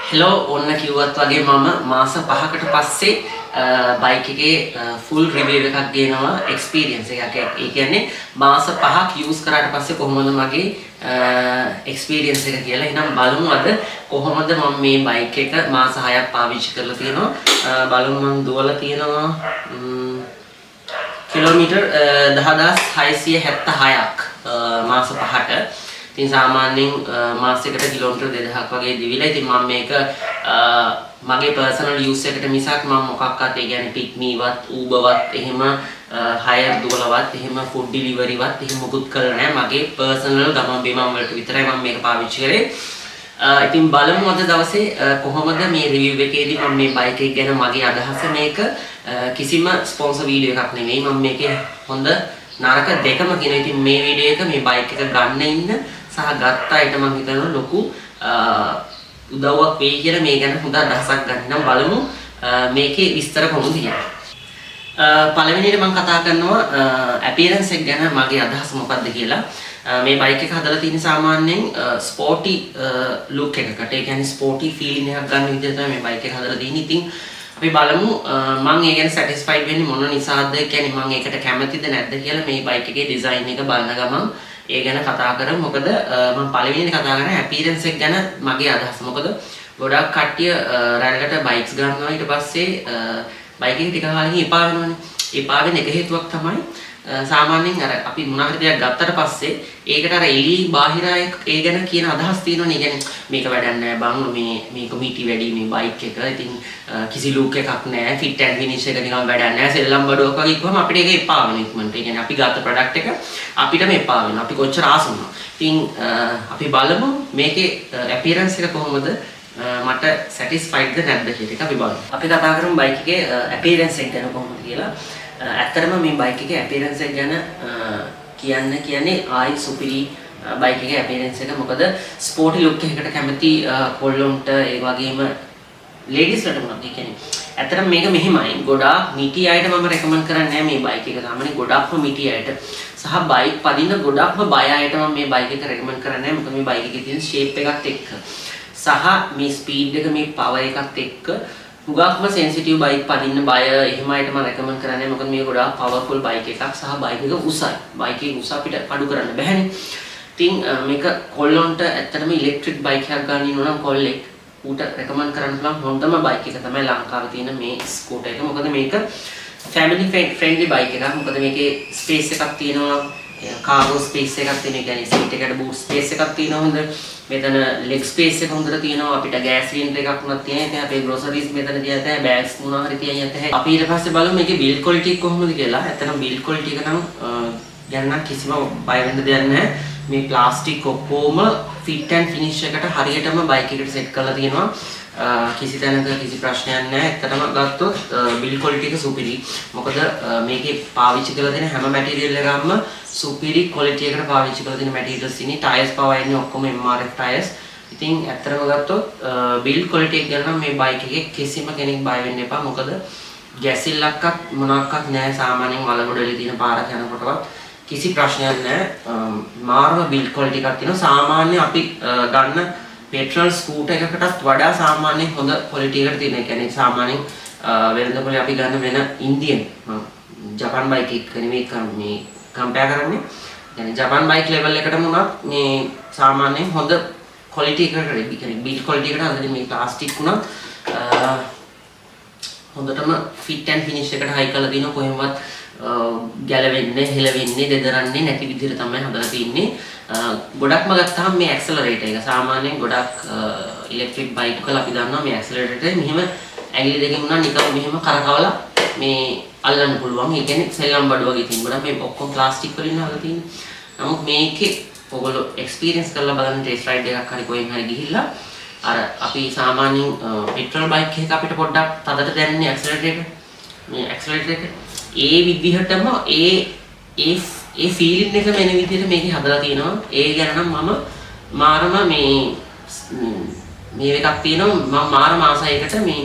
Hello ඔන්න කිව්වත් වගේ මම මාස 5කට පස්සේ බයික් එකේ ෆුල් රිවිව් එකක් ගේනවා එක්ස්පීරියන්ස් එකක්. ඒ කියන්නේ මාස 5ක් යූස් කරාට පස්සේ කොහොමද මගේ එක්ස්පීරියන්ස් එක කියලා. එහෙනම් බලමු අද කොහොමද මම මේ බයික් එක මාස 6ක් පාවිච්චි කරලා තියෙනවා. බලමු මම දුවලා තියෙනවා කිලෝමීටර් 10676ක් මාස 5ට. ඉතින් සාමාන්‍යයෙන් මාසයකට කිලෝමීටර් 2000ක් වගේ දිවිලා. ඉතින් මම මේක මගේ පර්සනල් යූස් එකට මිසක් මම මොකක්වත් ඒ කියන්නේ පික්මීවත් ඌබර්වත් එහෙම හයර් දුවලවත් එහෙම ෆුඩ් ඩිලිවරිවත් එහෙම මොකුත් කරලා නැහැ. මගේ පර්සනල් ගමන් බිමන් වලට විතරයි මම මේක පාවිච්චි කරේ. ඉතින් බලමු අද දවසේ කොහොමද මේ රිවිව් එකේදී මම මේ බයික් එක ගැන මගේ අදහස. මේක කිසිම ස්පොන්සර් වීඩියෝ එකක් නෙමෙයි. මම මේකේ හොඳ නරක දෙකම කියන. ඉතින් මේ වීඩියෝ එක මේ බයික් එක ගන්න ඉන්න සහ ගත්ත අයට මම හිතනවා ලොකු උදව්වක් වෙයි කියලා මේ ගැන හොඳ අදහසක් ගන්න. නම් බලමු මේකේ විස්තර කොහොමද කියලා. පළවෙනියට මම කතා කරනවා අපියරන්ස් එක ගැන මගේ අදහස මොකක්ද කියලා. මේ බයික් එක හදලා තියෙන සාමාන්‍යයෙන් ස්පෝර්ටි ලුක් එකකට. ඒ කියන්නේ ස්පෝර්ටි ෆීලිං එකක් ගන්න විදිහට තමයි මේ බයික් එක හදලා තියෙන්නේ. ඉතින් අපි බලමු මම ඒ ගැන සැටිස්ෆයිඩ් වෙන්නේ මොන නිසාද, කියන්නේ මම ඒකට කැමතිද නැද්ද කියලා මේ බයික් එකේ ඩිසයින් එක බලන ගමන් ඒ ගැන කතා කරමු. මොකද මම පළවෙනිට කතා කරන්නේ අපියරන්ස් එක ගැන මගේ අදහස. මොකද ගොඩක් කට්ටිය රැල්ලට බයික්ස් ගන්නවා ඊට පස්සේ බයික් එක ටික කාලෙකින් එපා වෙනවනේ. එපා වෙන එක හේතුවක් තමයි සාමාන්‍යයෙන් අර අපි මොනවා හරි දෙයක් ගත්තට පස්සේ ඒකට අර එලි බාහිරය ඒ ගැන කියන අදහස් තියෙනවනේ. ඒ කියන්නේ මේක වැඩක් නෑ බං, මේක මිටි වැඩි මේ බයික් එක. ඉතින් කිසි ලුක් එකක් නෑ, ෆිට් ඇන්ඩ් ෆිනිෂ් එක නිකන් වැඩක් නෑ, සෙල්ලම් බඩුවක් වගේ කිව්වම අපිට ඒක එපා වෙන ඉක්මනට. ඒ කියන්නේ අපි ගත්ත ප්‍රොඩක්ට් එක අපිටම එපා වෙනවා. අපි කොච්චර ආස වුණා. ඉතින් අපි බලමු මේකේ අපියරන්ස් එක කොහොමද, මට සැටිස්ෆයිඩ්ද නැද්ද කියන එක අපි බලමු. අපි කතා කරමු බයික් එකේ අපියරන්ස් එක ගැන කොහොමද කියලා. ඇත්තටම මේ බයික් එකේ අපියරන්ස් එක ගැන කියන්නේ ආයි සුපිරි බයික් එකේ අපියරන්ස් එක. මොකද ස්පෝර්ටි ලුක් එකකට කැමති කොල්ලොන්ට ඒ වගේම ලේඩිස්ලට මොනවද කියන්නේ ඇත්තටම මේක මෙහිමයි. ගොඩාක් මිටි අයට මම රෙකමන්ඩ් කරන්නේ නැහැ මේ බයික් එක. සාමාන්‍යයෙන් ගොඩාක්ම මිටි අයට සහ බයික් පදින්න ගොඩාක්ම බය අයට මම මේ බයික් එක රෙකමන්ඩ් කරන්නේ නැහැ. මොකද මේ බයික් එකේ තියෙන ෂේප් එකත් එක්ක සහ මේ ස්පීඩ් එක, මේ පවර් එකත් එක්ක හුඟක්ම සෙන්සිටිව් බයික් පදින්න බය එහෙම අයට මම රෙකමන්ඩ් කරන්නේ. මොකද මේක ගොඩාක් පවර්ෆුල් බයික් එකක් සහ බයික් එක උසයි. බයික් එක උස අපිට අඩු කරන්න බැහැනේ. ඉතින් මේක කොල්ලොන්ට ඇත්තටම ඉලෙක්ට්‍රික් බයික් එකක් ගන්න ඉන්නවා නම් කොල්ලෙක් ඌට රෙකමන්ඩ් කරන්න පුළුවන් හොඳම බයික් එක තමයි ලංකාවේ තියෙන මේ ස්කූටර් එක. මොකද මේක ෆැමිලි ෆ්‍රෙන්ඩ්ලි බයික් එකක්. මොකද මේකේ ස්පේස් එකක් තියෙනවා, කාගෝ ස්පේස් එකක් තියෙනවා. කියන්නේ සීට් එකට බූට් ස්පේස් එකක් තියෙනවා හොඳ. මෙතන ලෙග් ස්පේස් එක හොඳට තියෙනවා. අපිට ගෑස් සිලින්ඩර් එකක් උනත් තියෙනවා. ඉතින් අපේ ග්‍රොසරිස් මෙතන තියලා නැහැ. බෑග්ස් මොනවා හරි තියලා නැහැ. අපි ඊට පස්සේ බලමු මේකේ බිල්ඩ් ක්වොලිටි එක කොහොමද කියලා. ඇත්තටම බිල්ඩ් ක්වොලිටි එක නම් ගැන කිසිම බය වෙන්න දෙයක් නැහැ. මේ ප්ලාස්ටික් ඔක්කොම ෆිට් ඇන්ඩ් ෆිනිෂ් එකට හරියටම බයික් එකට සෙට් කරලා තියෙනවා. කිසි තැනක කිසි ප්‍රශ්නයක් නැහැ. ඇත්තටම ගත්තොත් බිල්ඩ් ක්වොලිටි එක සුපිරි. මොකද මේකේ පාවිච්චි කරලා තියෙන හැම මැටීරියල් එකක්ම සුපිරි ක්වොලිටි එකට පාවිච්චි කරලා තියෙන මැටීරියල්ස් ඉන්නේ. ටයර්ස් පවා ඉන්නේ ඔක්කොම MRF ටයර්ස්. ඉතින් ඇත්තටම ගත්තොත් බිල්ඩ් ක්වොලිටි එක ගැන මේ බයික් එකේ කිසිම කෙනෙක් බය වෙන්න එපා. මොකද ගැසිල්ලක්වත් මොනක්වත් නැහැ. සාමාන්‍යයෙන් වලගොඩලේ තියෙන පාරක් යනකොටවත් කිසි ප්‍රශ්නයක් නැහැ. මාර්ම බිල්ඩ් ක්වොලිටි එකක් තියෙනවා. සාමාන්‍ය අපි ගන්න පෙට්‍රල් ස්කූටර් එකකටත් වඩා සාමාන්‍යයෙන් හොඳ ක්වොලිටි එකකට තියෙන. ඒ කියන්නේ සාමාන්‍යයෙන් වෙළඳපොලේ අපි ගන්න වෙන ඉන්දියන් ජපාන් බයික් එක නෙමෙයි මේ කම්පෙයාර් කරන්නේ. يعني ජපාන් බයික් ලෙවල් එකටම උනත් මේ සාමාන්‍යයෙන් හොඳ ක්වොලිටි එකකට රෙඩි කියන්නේ බිල්ඩ් ක්වොලිටි එකට හදලා මේ ප්ලාස්ටික් උනත් හොඳටම ෆිට් ඇන්ඩ් ෆිනිෂ් එකට හයි කරලා දිනන කොහෙන්වත් ගැලවෙන්නේ, හෙලවෙන්නේ, දෙදරන්නේ නැති විදිහට තමයි හදලා තින්නේ. ගොඩක්ම ගත්තාම මේ ඇක්සලරේටර් එක සාමාන්‍යයෙන් ගොඩක් ඉලෙක්ට්‍රික් බයික් වල අපි දන්නවා මේ ඇක්සලරේටර් එක මෙහෙම ඇඟිලි දෙකෙන් උනා නිකන් මෙහෙම කරකවලා මේ අල්ලන්න පුළුවන්. ඒ කියන්නේ සෙල්ලම් බඩු වගේ තියෙන. ගොඩක් මේ ඔක්කොම ප්ලාස්ටික් වලින් හදලා තියෙන්නේ. නමුත් මේකේ ඔයගොල්ලෝ එක්ස්පීරියන්ස් කරලා බලන්න ටෙස්ට් රයිඩ් එකක් හරි කොහෙන් හරි ගිහිල්ලා අර අපි සාමාන්‍යයෙන් පෙට්‍රල් බයික් එකක අපිට පොඩ්ඩක් තදට දැනෙන්නේ ඇක්සලරේටර් එක. මේ ඇක්සලරේටර් එක ඒ විදිහටම ඒ ෆීලින් එක මෙන්න විදිහට මේකේ හදලා තියෙනවා. ඒ ගැන නම් මම මාරම මේ එකක් තියෙනවා. මම මාරම ආසයිකට මේ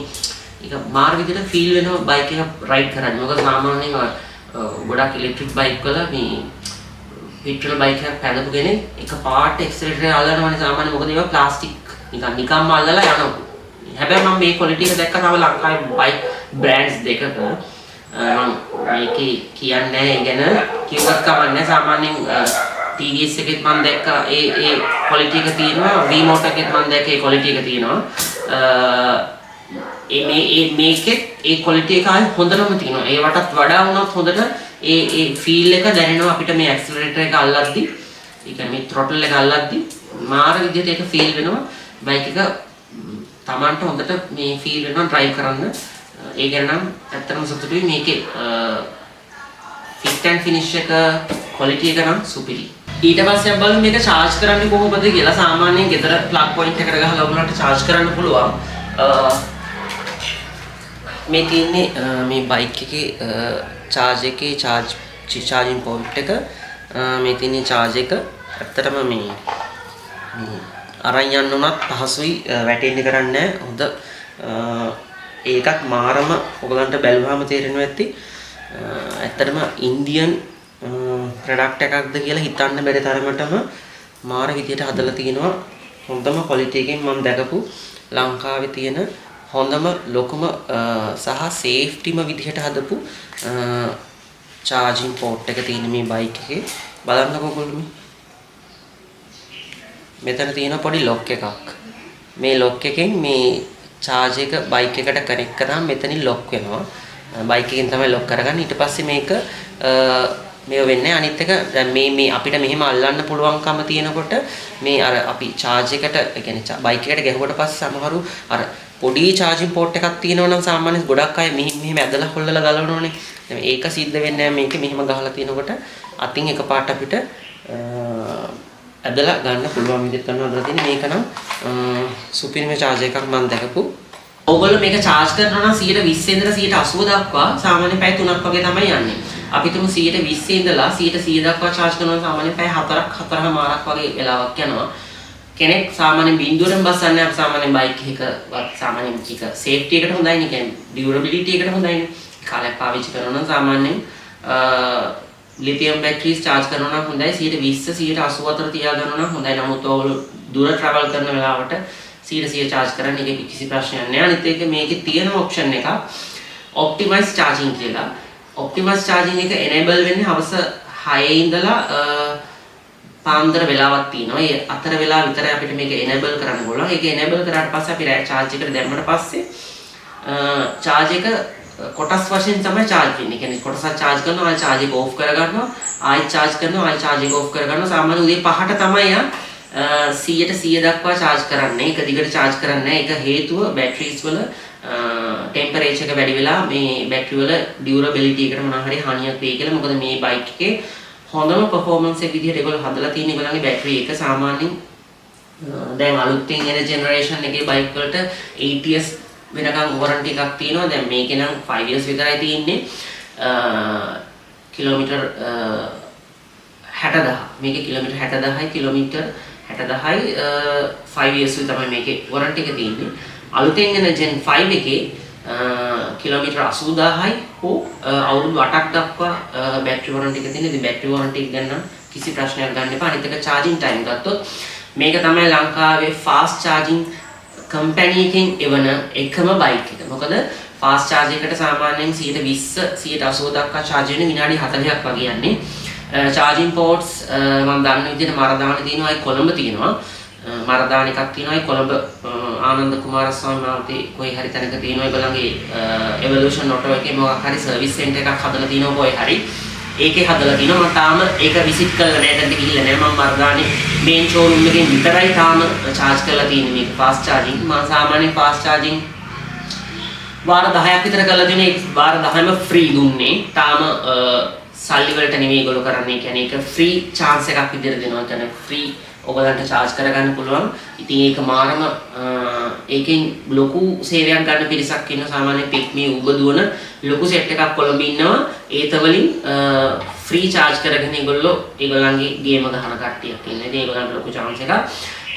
ඒක මාර විදිහට ෆීල් වෙනවා බයික් එක රයිඩ් කරන්න. මොකද සාමාන්‍යයෙන් ගොඩක් ඉලෙක්ට්‍රික් බයික් වල මේ පෙට්‍රල් බයික් එකක් පැදපු කෙනෙක් එක පාට ඇක්සලරේටර් අල්ලනවානේ සාමාන්‍යයෙන්. මොකද ඒවා ප්ලාස්ටික් නිකම්ම අල්ලලා යනවා. හැබැයි මම මේ quality එක දැක්ක තව ලංකාවේ bike brands දෙකක මම මේකේ කියන්නේ නැහැ ගැන කිව්වත් කමන්නේ සාමාන්‍යයෙන් TVS එකෙත් මම දැක්කා ඒ quality එක තියෙනවා V-Motor එකෙත් මම දැක්කේ ඒ quality එක තියෙනවා මේකෙත් ඒ quality එක ආයි හොඳටම තියෙනවා ඒවටත් වඩා වුණත් හොඳට ඒ feel එක දැනෙනවා අපිට මේ accelerator එක අල්ලද්දි ඒ කියන්නේ මේ throttle එක අල්ලද්දි මාර විදිහට ඒක feel වෙනවා bike එක Tamanට හොඳට මේ feel වෙනවා drive කරන්න ඒ ගැන නම් ඇත්තටම සතුටුයි මේකේ fit and finish එක quality එක නම් සුපිරි ඊට පස්සේ අපි බලමු මේක charge කරන්නේ කොහොමද කියලා සාමාන්‍යයෙන් ගෙදර plug point එකට ගහලා ඔයගොල්ලන්ට charge කරන්න පුළුවන් මේ තියෙන්නේ මේ bike එකේ charge එකේ charging point එක මේ තියෙන්නේ charge එක ඇත්තටම මේ අරන් යන්න උනත් පහසුයි වැටෙන්නේ කරන්නේ හොඳ ඒකත් මාරම ඔයගලන්ට බැලුවාම තේරෙනවා ඇති ඇත්තටම ඉන්දියන් ප්‍රොඩක්ට් එකක්ද කියලා හිතන්න බැරි තරමටම මාර විදියට හදලා තිනවා හොඳම ක්වොලිටි එකෙන් මම දැකපු ලංකාවේ තියෙන හොඳම ලොකුම සහ සේෆ්ටිම විදිහට හදපු charging port එක තියෙන මේ බයික් එකේ බලන්නකෝ ඔයගොල්ලෝ මෙතන තියෙන පොඩි ලොක් එකක් මේ ලොක් එකෙන් මේ charge එක බයික් එකට කනෙක්ට් කරාම මෙතනින් ලොක් වෙනවා බයික් එකෙන් තමයි ලොක් කරගන්නේ ඊට පස්සේ මේක මේව වෙන්නේ අනිත් එක දැන් මේ අපිට මෙහෙම අල්ලන්න පුළුවන්කම තියෙනකොට මේ අර අපි charge එකට ඒ කියන්නේ බයික් එකට ගැහුවට පස්සේ සමහරු අර පොඩි charging port එකක් තියෙනවා නම් සාමාන්‍යයෙන් ගොඩක් අය මෙහෙම ඇදලා හොල්ලලා ගලවනෝනේ දැන් ඒක සිද්ධ වෙන්නේ නැහැ මේක මෙහෙම ගහලා තිනකොට අතින් එකපාරට අපිට ඇදලා ගන්න පුළුවන් විදිහට තමයි හදලා තියෙන්නේ මේක නම් සුපිරිම charge එකක් මම දැකපු ඕගොල්ලෝ මේක charge කරනවා නම් 120 ඉඳලා 80 දක්වා සාමාන්‍ය පැය 3ක් වගේ තමයි යන්නේ අපි තුමු 120 ඉඳලා 100 දක්වා charge කරනවා සාමාන්‍ය පැය 4ක් වගේ වෙලාවක් යනවා කෙනෙක් සාමාන්‍යයෙන් බින්දුවෙන් බස්සන්නේ අපි සාමාන්‍යයෙන් බයික් එකවත් සාමාන්‍යයෙන් එක සේෆ්ටි එකට හොඳයි නේ කියන්නේ ඩියුරබිලිටි එකට හොඳයි නේ කාලයක් පාවිච්චි කරනවා නම් සාමාන්‍යයෙන් ලිතියම් බැටරිස් charge කරනවා නම් හොඳයි 120 180 අතර තියාගන්නවා නම් හොඳයි නමුත් ඔයගොල්ලෝ දුර travel කරන වෙලාවට 100 charge කරන්න එක කිසි ප්‍රශ්නයක් නෑ අනිත් එක මේකේ තියෙන option එක optimize charging කියලා optimize charging එක enable වෙන්නේ හවස 6 ඉඳලා පාන්දර වෙලාවක් තියෙනවා ඒ අතර වෙලාව විතරයි අපිට මේක enable කරන්න පුළුවන් ඒක enable කරාට පස්සේ අපි charge එකට දැම්මට පස්සේ charge එක කොටස් වශයෙන් තමයි charge වෙන්නේ. කියන්නේ කොටසක් charge කරනවා ආයෙ charge එක off කරගන්නවා ආයෙ charge කරනවා ආයෙ charge එක off කරගන්නවා සාමාන්‍ය උදේ 5ට තමයි 100% දක්වා charge කරන්නේ. ඒක දිගට charge කරන්නේ නැහැ. ඒක හේතුව batteries වල temperature එක වැඩි වෙලා මේ battery වල durability එකට මොනවා හරි හානියක් වෙයි කියලා. මොකද මේ bike එකේ හොඳම performance එක විදිහට ඒගොල්ලෝ හදලා තියෙන ඒගොල්ලන්ගේ battery එක සාමාන්‍යයෙන් දැන් අලුතින් එන generation එකේ bike වලට ATS වෙනකන් warranty එකක් තියෙනවා දැන් මේකේ නම් 5 years විතරයි තියෙන්නේ කිලෝමීටර් 60000 මේකේ කිලෝමීටර් 60000යි කිලෝමීටර් 60000යි 5 years විතරයි මේකේ warranty එක තියෙන්නේ අලුතෙන් එන gen 5 එකේ කිලෝමීටර් 80000යි හෝ අවුරුදු 8ක් දක්වා battery warranty එක තියෙනවා ඉතින් battery warranty එක ගැන කිසි ප්‍රශ්නයක් ගන්න එපා අනිත් එක charging time ගත්තොත් මේක තමයි ලංකාවේ fast charging company එකෙන් එවන එකම බයික් එක. මොකද fast charge එකට සාමාන්‍යයෙන් 120 180 දක්වා charge වෙන විනාඩි 40ක් වගේ යන්නේ. charging ports මම දන්න විදිහට මරදානේ තියෙනවා, අයි කොළඹ තියෙනවා. මරදාන එකක් තියෙනවා, අයි කොළඹ ආනන්ද කුමාරස්වාමී මාවතේ කොයි හරි තැනක තියෙනවා. ඒගොල්ලන්ගේ evolution auto එකේ මොකක් හරි service center එකක් හදලා තියෙනවා කොයි හරි. ඒකේ හදලා තිනවා මම තාම ඒක විසිට් කරලා නැහැ දැන් ගිහිල්ලා නැහැ මම මර්දානේ මේන් ෂෝරූම් එකෙන් විතරයි තාම charge කරලා තියෙන්නේ මේක fast charging මම සාමාන්‍යයෙන් fast charging වාර 10ක් විතර කරලා තියෙන ඒ වාර 10ම free දුන්නේ තාම සල්ලි වලට නෙමෙයි ඒගොල්ලෝ කරන්නේ කියන්නේ ඒක free chance එකක් විදිහට දෙනවා කියන්නේ free ඔයගලන්ට charge කරගන්න පුළුවන් ඉතින් ඒක මාරම ඒකෙන් ලොකු සේවයක් ගන්න පිරිසක් ඉන්න සාමාන්‍ය පික් මේ උබ දුවන ලොකු සෙට් එකක් කොළඹ ඉන්නවා ඒත වලින් ෆ්‍රී charge කරගෙන ඒගොල්ලෝ ඒගොල්ලන්ගේ ගේම ගහන කට්ටියක් ඉන්නේ. ඉතින් ඒගොල්ලන්ට ලොකු chance එකක්.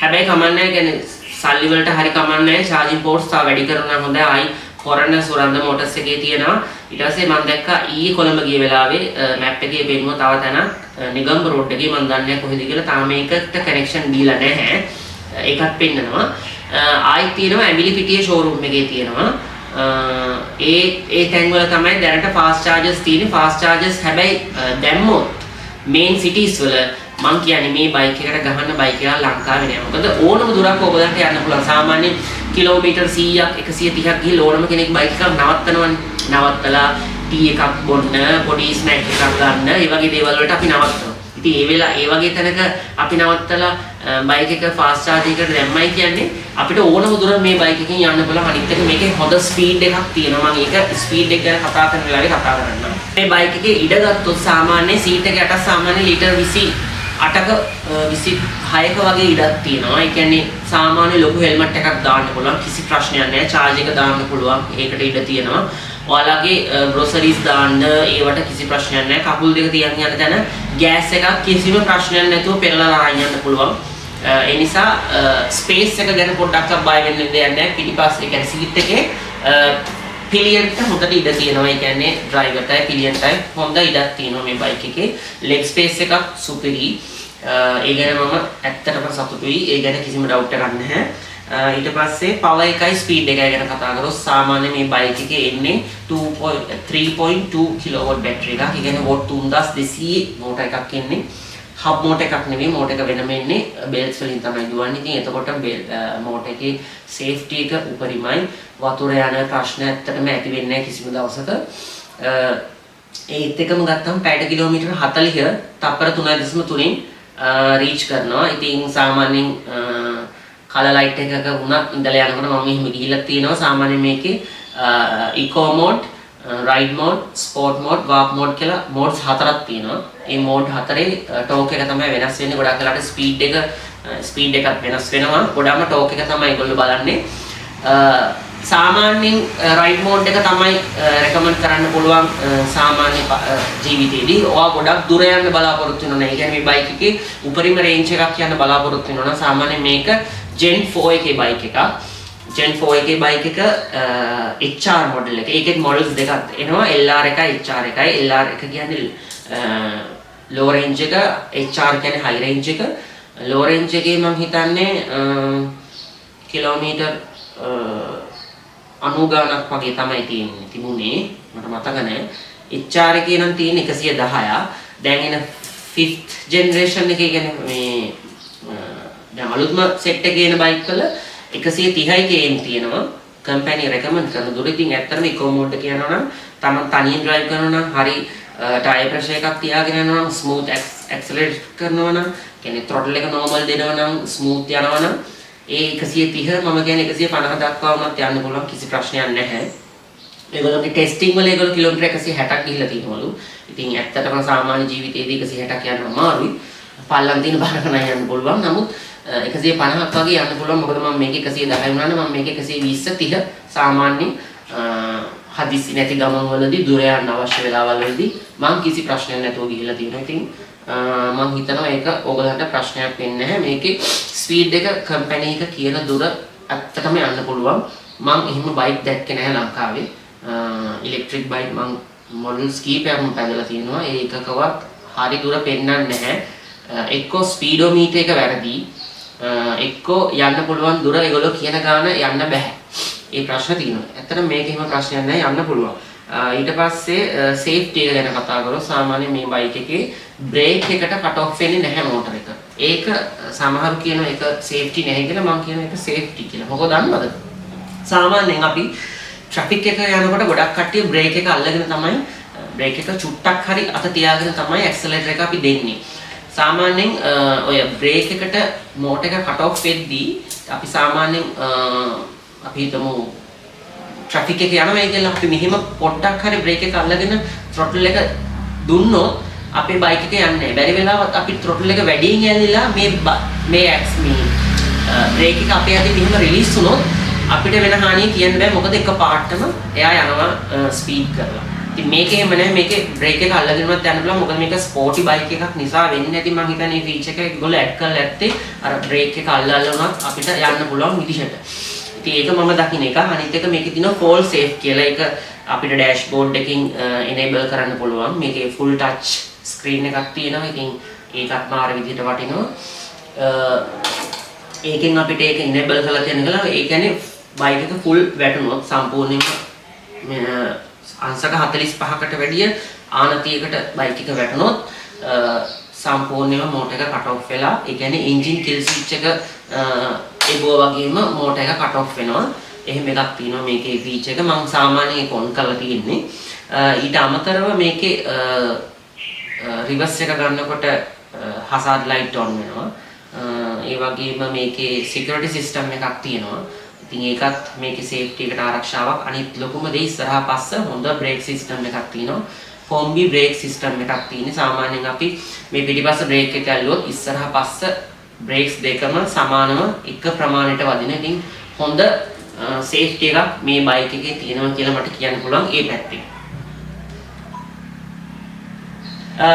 හැබැයි කමන්නේ කියන්නේ සල්ලි වලට හරි කමන්නේ charging ports තා වැඩි කරනවා හොඳයි. ආයි කොරණ සුරන්ද මෝටර්ස් එකේ තියෙනවා. ඊට පස්සේ මම දැක්කා ඊයේ කොළඹ ගිය වෙලාවේ මැප් එකේ පෙන්නුවා තව තැනක් නිගම්බ රෝඩ් එකේ මම දන්නේ කොහෙද කියලා. තාම මේකට කනෙක්ෂන් දීලා නැහැ. ඒකත් පෙන්නනවා. ආයි තියෙනවා ඇඹිලි පිටියේ ෂෝරූම් එකේ තියෙනවා. ඒ තැන් වල තමයි දැනට ෆාස්ට් චාර්ජර්ස් තියෙන්නේ. ෆාස්ට් චාර්ජර්ස් හැබැයි දැම්මොත් මේන් සිටිස් වල මං කියන්නේ මේ බයික් එකට ගහන්න බයික් එක ලංකාවේ නෑ. මොකද ඕනම දුරක් ඔයගලන්ට යන්න පුළුවන්. සාමාන්‍යයෙන් කිලෝමීටර් 100ක් 130ක් ගිහලා ඕනම කෙනෙක් බයික් එකක් නවත්තනවනේ. නවත්තලා ටී එකක් බොන්න, පොඩි ස්නැක් එකක් ගන්න, ඒ වගේ දේවල් වලට අපි නවත්තනවා. ඉතින් ඒ වගේ තැනක අපි නවත්තලා බයික් එක ෆාස්ට් චාර්ජ් එකකට දැම්මයි කියන්නේ අපිට ඕනම දුර මේ බයික් එකකින් යන්න පුළුවන්. අනිත් එක මේකේ හොඳ ස්පීඩ් එකක් තියෙනවා. මම ඒක ස්පීඩ් එක ගැන කතා කරන වෙලාවේ කතා කරන්නම්. මේ බයික් එකේ ඉඩ ගත්තොත් සාමාන්‍ය සීට් එක යට සාමාන්‍ය ලීටර් 28ක 26ක වගේ ඉඩක් තියෙනවා. ඒ කියන්නේ සාමාන්‍ය ලොකු හෙල්මට් එකක් දාන්න පුළුවන්. කිසි ප්‍රශ්නයක් නැහැ. චාර්ජ් එක දාන්න පුළුවන්. ඒකට ඉඩ තියෙනවා. ඔයාලගේ ග්‍රොසරිස් දාන්න ඒවට කිසි ප්‍රශ්නයක් නැහැ. කකුල් දෙක තියන් යන තැන ගෑස් එකක් කිසිම ප්‍රශ්නයක් නැතුව පෙරලා අරන් යන්න පුළුවන්. ඒ නිසා ස්පේස් එක ගැන පොඩ්ඩක් බය වෙන්න දෙයක් නැහැ. පිටිපස්සේ කියන්නේ සීට් එකේ පිලියන්ට හොඳට ඉඩ තියෙනවා. ඒ කියන්නේ ඩ්‍රයිවර්ටයි පිලියන්ටයි හොඳ ඉඩක් තියෙනවා මේ බයික් එකේ. ලෙග් ස්පේස් එකක් සුපිරි. ඒ ගැන මම ඇත්තටම සතුටුයි. ඒ ගැන කිසිම ඩවුට් එකක් නැහැ. ඊට පස්සේ පවර් එකයි ස්පීඩ් එකයි ගැන කතා කරොත් සාමාන්‍ය මේ බයික් එකේ එන්නේ 3.2 කිලෝවොට් බැටරි එකක්. ඒ කියන්නේ වොට් 3200 මෝටර් එකක් එන්නේ. හබ් මෝටර් එකක් නෙවෙයි. මෝටර් එක වෙනම එන්නේ බෙල්ස් වලින් තමයි දුවන්නේ. ඉතින් එතකොට මෝටර් එකේ සේෆ්ටි එක උපරිමයි. වතුර යන ප්‍රශ්න ඇත්තටම ඇති වෙන්නේ නැහැ කිසිම දවසක. ඒත් එකම ගත්තම පැයට කිලෝමීටර් 40 තප්පර 3.3න් රීච් කරනවා. ඉතින් සාමාන්‍යයෙන් කලර් ලයිට් එකක වුණත් ඉඳලා යනකොට මම මෙහෙම ගිහිල්ලා තියෙනවා. සාමාන්‍යයෙන් මේකේ eco mode, ride mode, sport mode, ගාප් මෝඩ් කියලා මෝඩ්ස් 4ක් තියෙනවා. මේ මෝඩ් 4ේ ටෝක් එක තමයි වෙනස් වෙන්නේ. ගොඩක් වෙලාවට ස්පීඩ් එකත් වෙනස් වෙනවා. ගොඩක්ම ටෝක් එක තමයි ඒගොල්ලෝ බලන්නේ. සාමාන්‍යයෙන් රයිඩ් මෝඩ් එක තමයි රෙකමන්ඩ් කරන්න පුළුවන් සාමාන්‍ය ජීවිතේදී. ඔයා ගොඩක් දුර යන්න බලාපොරොත්තු වෙනවා. ඒ කියන්නේ මේ බයික් එකේ උපරිම රේන්ජ් එකක් යන්න බලාපොරොත්තු වෙනවා නම් සාමාන්‍යයෙන් මේක Gen 4 එකේ බයික් එකක්. Gen 4 එකේ බයික් එක HR මොඩල් එක. ඒකෙත් මොඩල්ස් දෙකක් එනවා. LR එකයි HR එකයි. LR එක කියන්නේ low range එක, HR කියන්නේ high range එක. low range එකේ මම හිතන්නේ කිලෝමීටර් 90 ගානක් වගේ තමයි තිබුණේ. මට මතක නැහැ. HR එකේ නම් තියෙන 110ක්. දැන් එන 5th generation එකේ කියන්නේ මේ දැන් අලුත්ම සෙට් එකේ එන බයික් වල 130යි කේම් තියෙනවා. කම්පැනි රෙකමන්ඩ් කරන දුර. ඉතින් ඇත්තටම ඉකෝ මෝඩ් එක යනවා නම් තමන් තනියෙන් ඩ්‍රයිව් කරනවා නම් හරි ටයර් ප්‍රෙෂර් එකක් තියාගෙන යනවා නම් ස්මූත් ඇක්සලරේට් කරනවා නම් කියන්නේ throttle එක normal දෙනවා නම් ස්මූත් යනවා නම් ඒ 130 මම කියන්නේ 150 දක්වා වුණත් යන්න පුළුවන්. කිසි ප්‍රශ්නයක් නැහැ. ඒගොල්ලෝගේ ටෙස්ටිං වල ඒගොල්ලෝ කිලෝමීටර් 160ක් ගිහිල්ලා තියෙනවලු. ඉතින් ඇත්තටම සාමාන්‍ය ජීවිතයේදී 160ක් යන්න අමාරුයි. පල්ලම් තියෙන බාරක නම් යන්න පුළුවන්. නමුත් 150ක් වගේ යන්න පුළුවන්. මොකද මම මේක 110යි වුණා නම් මම මේක 120 30 සාමාන්‍ය හදිස්සි නැති ගමන් වලදී දුර යන්න අවශ්‍ය වෙලාවල් වලදී මම කිසි ප්‍රශ්නයක් නැතුව ගිහිල්ලා තියෙනවා. ඉතින් මම හිතනවා ඒක ඕගලන්ට ප්‍රශ්නයක් වෙන්නේ නැහැ. මේකේ ස්පීඩ් එක කම්පැනි එක කියන දුර ඇත්තටම යන්න පුළුවන්. මම එහෙම බයික් දැක්කේ නැහැ ලංකාවේ. ඉලෙක්ට්‍රික් බයික් මම මොඩල්ස් කීපයක්ම පැදලා තියෙනවා. ඒ එකකවත් හරි දුර පෙන්වන්නේ නැහැ. එක්කෝ ස්පීඩෝමීටර් එක වැරදි. එක්කෝ යන්න පුළුවන් දුර ඒගොල්ලෝ කියන ගාන යන්න බෑ. ඒ ප්‍රශ්න තියෙනවා. ඇත්තටම මේක එහෙම ප්‍රශ්නයක් නැහැ යන්න පුළුවන්. ඊට පස්සේ සේෆ්ටි එක ගැන කතා කරොත් සාමාන්‍යයෙන් මේ බයික් එකේ බ්‍රේක් එකට කට් ඔෆ් වෙන්නේ නැහැ මෝටර එක. ඒක සමහරු කියනවා ඒක සේෆ්ටි නැහැ කියලා. මම කියනවා ඒක සේෆ්ටි කියලා. මොකද දන්නවද? සාමාන්‍යයෙන් අපි ට්‍රැෆික් එක යනකොට ගොඩක් කට්ටිය බ්‍රේක් එක අල්ලගෙන තමයි බ්‍රේක් එක චුට්ටක් හරි අත තියාගෙන තමයි ඇක්සලරේටර් එක අපි දෙන්නේ. සාමාන්‍යයෙන් ඔය බ්‍රේක් එකට මෝටර එක කට් ඔෆ් වෙද්දී අපි සාමාන්‍යයෙන් අපි හිතමු ට්‍රැෆික් එක යනවා කියලා අපි මෙහෙම පොඩ්ඩක් හරි බ්‍රේක් එක අල්ලගෙන throttle එක දුන්නොත් අපේ බයික් එක යන්නේ නැහැ. බැරි වෙලාවත් අපි throttle එක වැඩියෙන් ඇල්ලලා මේ බ්‍රේක් එක අපේ අතින් මෙහෙම රිලීස් වුණොත් අපිට වෙන හානිය කියන්න බෑ. මොකද එක පාටම එයා යනවා ස්පීඩ් කරලා. ඉතින් මේකේ එහෙම නැහැ. මේකේ බ්‍රේක් එක අල්ලගෙනවත් යන්න පුළුවන්. මොකද මේක ස්පෝටි බයික් එකක් නිසා වෙන්නේ නැති මම හිතන්නේ මේ ෆීචර් එක ඒගොල්ලෝ ඇඩ් කරලා ඇත්තේ අර බ්‍රේක් එක අල්ලලා උනත් අපිට යන්න පුළුවන් විදිහට. ඉතින් ඒක මම දකින්න එක. අනිත් එක මේකේ තියෙනවා fall safe කියලා. ඒක අපිට dashboard එකකින් enable කරන්න පුළුවන්. මේකේ full touch screen එකක් තියෙනවා. ඉතින් ඒකත් මාර විදිහට වටිනවා. ඒකෙන් අපිට ඒක enable කරලා තියෙන ගල ඒ කියන්නේ බයික් එක full වැටුනොත් සම්පූර්ණයෙන්ම අංශක 45කට වැඩිය ආනතියකට බයික් එක වැටුනොත් සම්පූර්ණයෙන්ම මෝටර් එක cut off වෙලා ඒ කියන්නේ engine kill switch එක එබුව වගේම මෝටර් එක cut off වෙනවා. එහෙම එකක් තියෙනවා මේකේ feature එක. මම සාමාන්‍යයෙන් ඒක on කරලා තියෙන්නේ. ඊට අමතරව මේකේ reverse එක ගන්නකොට hazard light on වෙනවා. ඒ වගේම මේකේ security system එකක් තියෙනවා. ඉතින් ඒකත් මේකේ safety එකට ආරක්ෂාවක්. අනිත් ලොකුම දේ ඉස්සරහා පස්ස හොඳ brake system එකක් තියෙනවා. Combi brake system එකක් තියෙන්නේ. සාමාන්‍යයෙන් අපි මේ පිටිපස්ස brake එක ඇල්ලුවොත් ඉස්සරහා පස්ස brakes දෙකම සමානව එක ප්‍රමාණයට වදින. ඉතින් හොඳ safety එකක් මේ බයික් එකේ තියෙනවා කියලා මට කියන්න පුළුවන් ඒ පැත්තෙන්.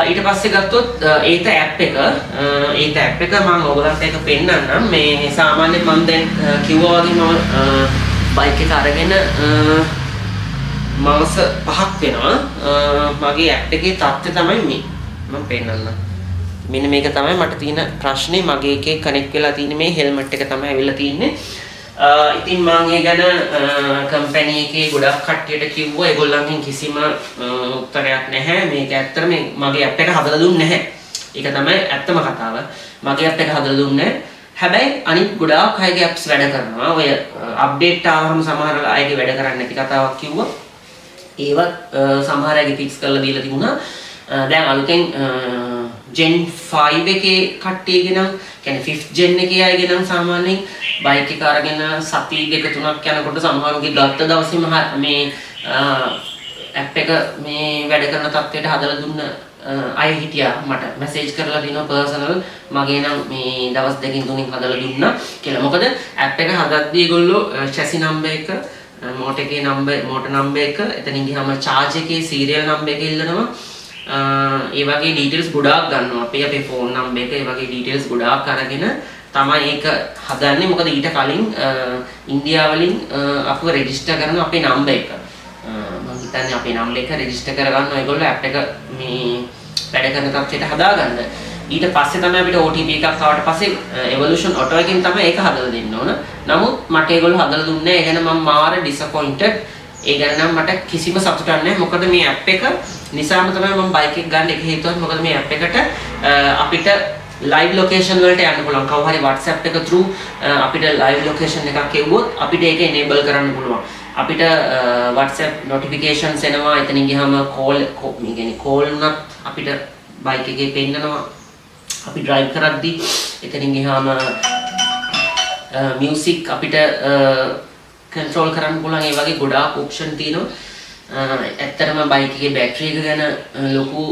ඊට පස්සේ ගත්තොත් ඒත ඇප් එක මම ඔයගලන්ට ඒක පෙන්නන්නම්. මේ සාමාන්‍යයෙන් මම දැන් කිව්වා වගේ මම බයික් එක අරගෙන මාස 5ක් වෙනවා. මගේ ඇප් එකේ තත්ත්වය තමයි මේ. මම පෙන්නන්නම්. මෙන්න මේක තමයි මට තියෙන ප්‍රශ්නේ. මගේ එකේ කනෙක්ට් වෙලා තියෙන මේ හෙල්මට් එක තමයි ඇවිල්ලා තියෙන්නේ. ඉතින් මම ඒ ගැන කම්පැනි එකේ ගොඩක් කට්ටියට කිව්වා. ඒගොල්ලන්ගෙන් කිසිම උත්තරයක් නැහැ. මේක ඇත්තටම මගේ ඇප් එක හදලා දුන්නේ නැහැ. ඒක තමයි ඇත්තම කතාව. මගේ ඇප් එක හදලා දුන්නේ නැහැ. හැබැයි අනිත් ගොඩාක් අයගේ ඇප්ස් වැඩ කරනවා. ඔය අප්ඩේට් ආවම සමහර අයගේ වැඩ කරන්නේ නැති කතාවක් කිව්වා. ඒවත් සමහර අයගේ ෆික්ස් කරලා දීලා තිබුණා. දැන් අලුතෙන් Gen 5 එකේ කට්ටියගේ නම් කියන්නේ 5th gen එකේ අයගේ නම් සාමාන්‍යයෙන් බයික් එක අරගෙන සති දෙක තුනක් යනකොට සමහරවිට ගත්ත දවසේම මේ ඇප් එක මේ වැඩ කරන තත්ත්වයට හදලා දුන්න අය හිටියා. මට මැසේජ් කරලා දිනවා පර්සනල් මගේ නම් මේ දවස් දෙකකින් තුනකින් හදලා දුන්නා කියලා. මොකද ඇප් එක හදද්දී ඒගොල්ලෝ chassis number එක මෝටර් එකේ මෝටර් නම්බර් එක එතනින් ගියාම charge එකේ serial number එක ඉල්ලනවා. ඒ වගේ details ගොඩාක් ගන්නවා. අපේ phone number එක ඒ වගේ details ගොඩාක් අරගෙන තමයි ඒක හදන්නේ. මොකද ඊට කලින් ඉන්දියාව වලින් අපව රෙජිස්ටර් කරන අපේ number එක. මම හිතන්නේ අපේ number එක රෙජිස්ටර් කරගන්න ඒගොල්ලෝ app එක මේ වැඩ කරන තත්ත්වයට හදාගන්න. ඊට පස්සේ තමයි අපිට OTP එකක් ආවට පස්සේ evolution auto එකෙන් තමයි ඒක හදලා දෙන්න ඕන. නමුත් මට ඒගොල්ලෝ හදලා දුන්නේ නැහැ. ඒ ගැන මම මාර disappointed. ඒ ගැන නම් මට කිසිම සතුටක් නැහැ. මොකද මේ app එක නිසාම තමයි මම බයික් එක ගන්න එක හේතුවක්. මොකද මේ app එකට අපිට live location වලට යන්න පුළුවන්. කවුරු හරි WhatsApp එක through අපිට live location එකක් එවුවොත් අපිට ඒක enable කරන්න පුළුවන්. අපිට WhatsApp notifications එනවා. එතනින් ගියාම call මේ කියන්නේ call උනත් අපිට බයික් එකේ පෙන්නනවා. අපි drive කරද්දී එතනින් ගියාම music අපිට control කරන්න පුළුවන්. ඒ වගේ ගොඩාක් option තියෙනවා. ඇත්තටම බයික් එකේ බැටරි එක ගැන ලොකු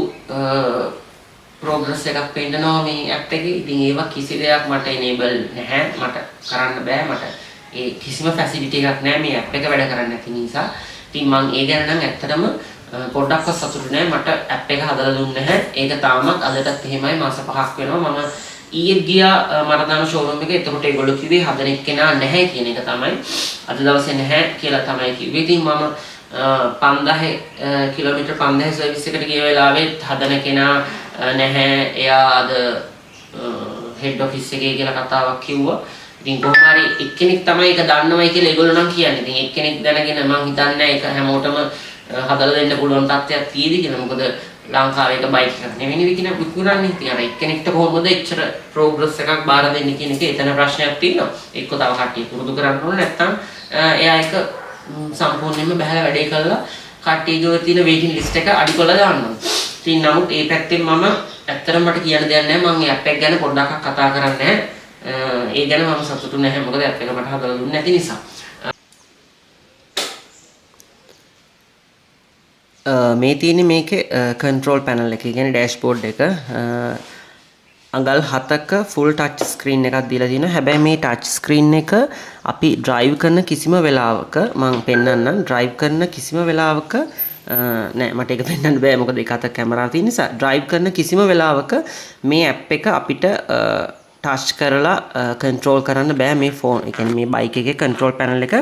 progress එකක් පෙන්නනවා මේ app එකේ. ඉතින් ඒවා කිසි දෙයක් මට enable නැහැ. මට කරන්න බෑ. මට ඒ කිසිම facility එකක් නැහැ මේ app එක වැඩ කරන්නේ නැති නිසා. ඉතින් මම ඒ ගැන නම් ඇත්තටම පොඩ්ඩක්වත් සතුටු නැහැ. මට app එක හදලා දුන්නේ නැහැ. ඒක තාමත් අදටත් එහෙමයි. මාස 5ක් වෙනවා. මම ඊයේ ගියා මරදාන showroom එකේ. එතකොට ඒගොල්ලෝ කිව්වේ හදන එක්කෙනා නැහැ කියන එක තමයි. අද දවසේ නැහැ කියලා තමයි කිව්වේ. ඉතින් මම 5000 කිලෝමීටර් 5000 සර්විස් එකට ගිය වෙලාවේ හදන කෙනා නැහැ. එයා අද හෙඩ් ඔෆිස් එකේ කියලා කතාවක් කිව්වා. ඉතින් කොහොම හරි එක්කෙනෙක් තමයි ඒක දන්නවයි කියලා ඒගොල්ලෝ නම් කියන්නේ. ඉතින් එක්කෙනෙක් දැනගෙන මම හිතන්නේ ඒක හැමෝටම හදලා දෙන්න පුළුවන් තත්ත්වයක් තියෙදි කියලා. මොකද ලංකාවේ එක බයික් එකක් නෙවෙයි විකුණන්නේ. ඉතින් අර එක්කෙනෙක්ට කොහොමද එච්චර ප්‍රෝග්‍රස් එකක් බාර දෙන්නේ කියන එක එතන ප්‍රශ්නයක් තියෙනවා. එක්ක තව කට්ටිය පුරුදු කරන්න ඕනේ. නැත්නම් එයා ඒක සම්පූර්ණයෙන්ම බහැලා වැඩේ කළා කට්ටියගේ තියෙන waiting list එක අඩි කරලා දානවා. ඉතින් නමුත් මේ පැත්තෙන් මම ඇත්තටම මට කියන්න දෙයක් නැහැ. මම මේ app එක ගැන පොඩ්ඩක් කතා කරන්නේ නැහැ. ඒ ගැන මම සතුටු නැහැ. මොකද app එක මට හදලා දුන්නේ නැති නිසා. මේ තියෙන්නේ මේකේ control panel එක. කියන්නේ dashboard එක. අඟල් 7ක full touch screen එකක් දීලා තියෙනවා. හැබැයි මේ touch screen එක අපි drive කරන කිසිම වෙලාවක මම පෙන්නන්නම්. drive කරන කිසිම වෙලාවක නෑ මට ඒක පෙන්වන්න බෑ. මොකද ඒක අත කැමරාව තියෙන නිසා. drive කරන කිසිම වෙලාවක මේ app එක අපිට touch කරලා control කරන්න බෑ මේ phone. ඒ කියන්නේ මේ bike එකේ control panel එක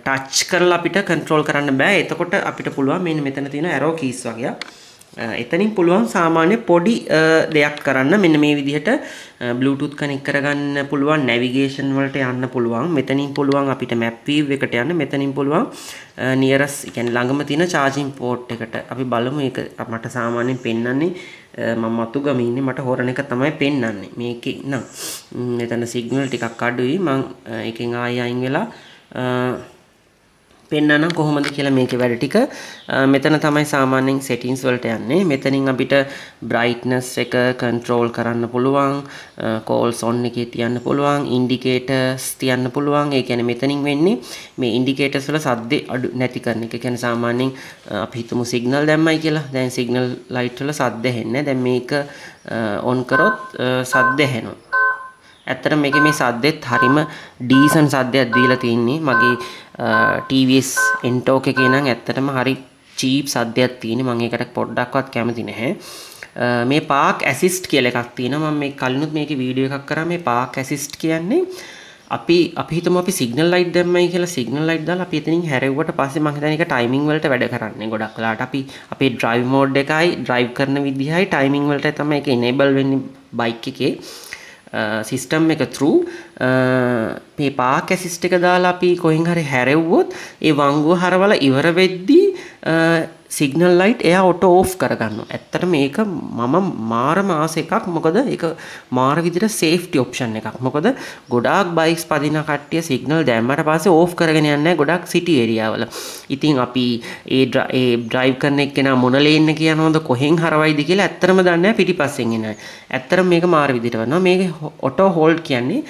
touch කරලා අපිට control කරන්න බෑ. එතකොට අපිට පුළුවන් මෙන්න මෙතන තියෙන arrow keys වගේ. එතනින් පුළුවන් සාමාන්‍ය පොඩි දෙයක් කරන්න මෙන්න මේ විදිහට Bluetooth කනෙක්ට් කරගන්න පුළුවන් නැවිගේෂන් වලට යන්න පුළුවන් මෙතනින් පුළුවන් අපිට map view එකට යන්න මෙතනින් පුළුවන් nearest කියන්නේ ළඟම තියෙන charging port එකට අපි බලමු ඒක මට සාමාන්‍යයෙන් පෙන්වන්නේ මම මතුගම ඉන්නේ මට හොරණ එක තමයි පෙන්වන්නේ මේකේ නම් මෙතන signal ටිකක් අඩුයි මම එකෙන් ආයෙ අයින් වෙලා පෙන්නනම් කොහොමද කියලා මේකේ වැඩ ටික මෙතන තමයි සාමාන්‍යයෙන් settings වලට යන්නේ මෙතනින් අපිට brightness එක control කරන්න පුළුවන් calls on එකේ තියන්න පුළුවන් indicators තියන්න පුළුවන් ඒ කියන්නේ මෙතනින් වෙන්නේ මේ indicators වල සද්දේ අඩු නැති කරන එක. ඒ කියන්නේ සාමාන්‍යයෙන් අපි හිතමු signal දැම්මයි කියලා. දැන් signal light වල සද්ද ඇහෙන්නේ. දැන් මේක on කරොත් සද්ද ඇහෙනවා. ඇත්තටම මේකේ මේ සද්දෙත් හරිම ඩීසන්ට් සද්දයක් දීලා තින්නේ මගේ TVS Entok එකේ නම් ඇත්තටම හරි චීප් සද්දයක් තියෙන්නේ මම ඒකට පොඩ්ඩක්වත් කැමති නැහැ මේ park assist කියලා එකක් තියෙනවා මම මේ කලිනුත් මේකේ වීඩියෝ එකක් කරා මේ park assist කියන්නේ අපි හිතමු අපි signal light දැම්මයි කියලා signal light දාලා අපි එතනින් හැරෙව්වට පස්සේ මම හිතන්නේ ඒක timing වලට වැඩ කරන්නේ ගොඩක් වෙලාවට අපි අපේ drive mode එකයි drive කරන විදිහයි timing වලට තමයි ඒක enable වෙන්නේ bike එකේ සිස්ටම් එක through මේ park assist එක දාලා අපි කොහෙන් හරි හැරෙව්වොත් ඒ වංගුව හරවලා ඉවර වෙද්දී signal light එයා auto off කරගන්නවා. ඇත්තට මේක මම මාරම ආස එකක්. මොකද ඒක මාර විදිහට safety option එකක්. මොකද ගොඩාක් bikes පදින කට්ටිය signal දැම්මට පස්සේ off කරගෙන යන්නේ ගොඩක් city area වල. ඉතින් අපි ඒ drive කරන එක්කෙනා මොන lane එක යනවද කොහෙන් හරවයිද කියලා ඇත්තටම දන්නේ නැහැ පිටිපස්සෙන් එන අය. ඇත්තටම මේක මාර විදිහට වෙනවා. මේක auto hold කියන්නේ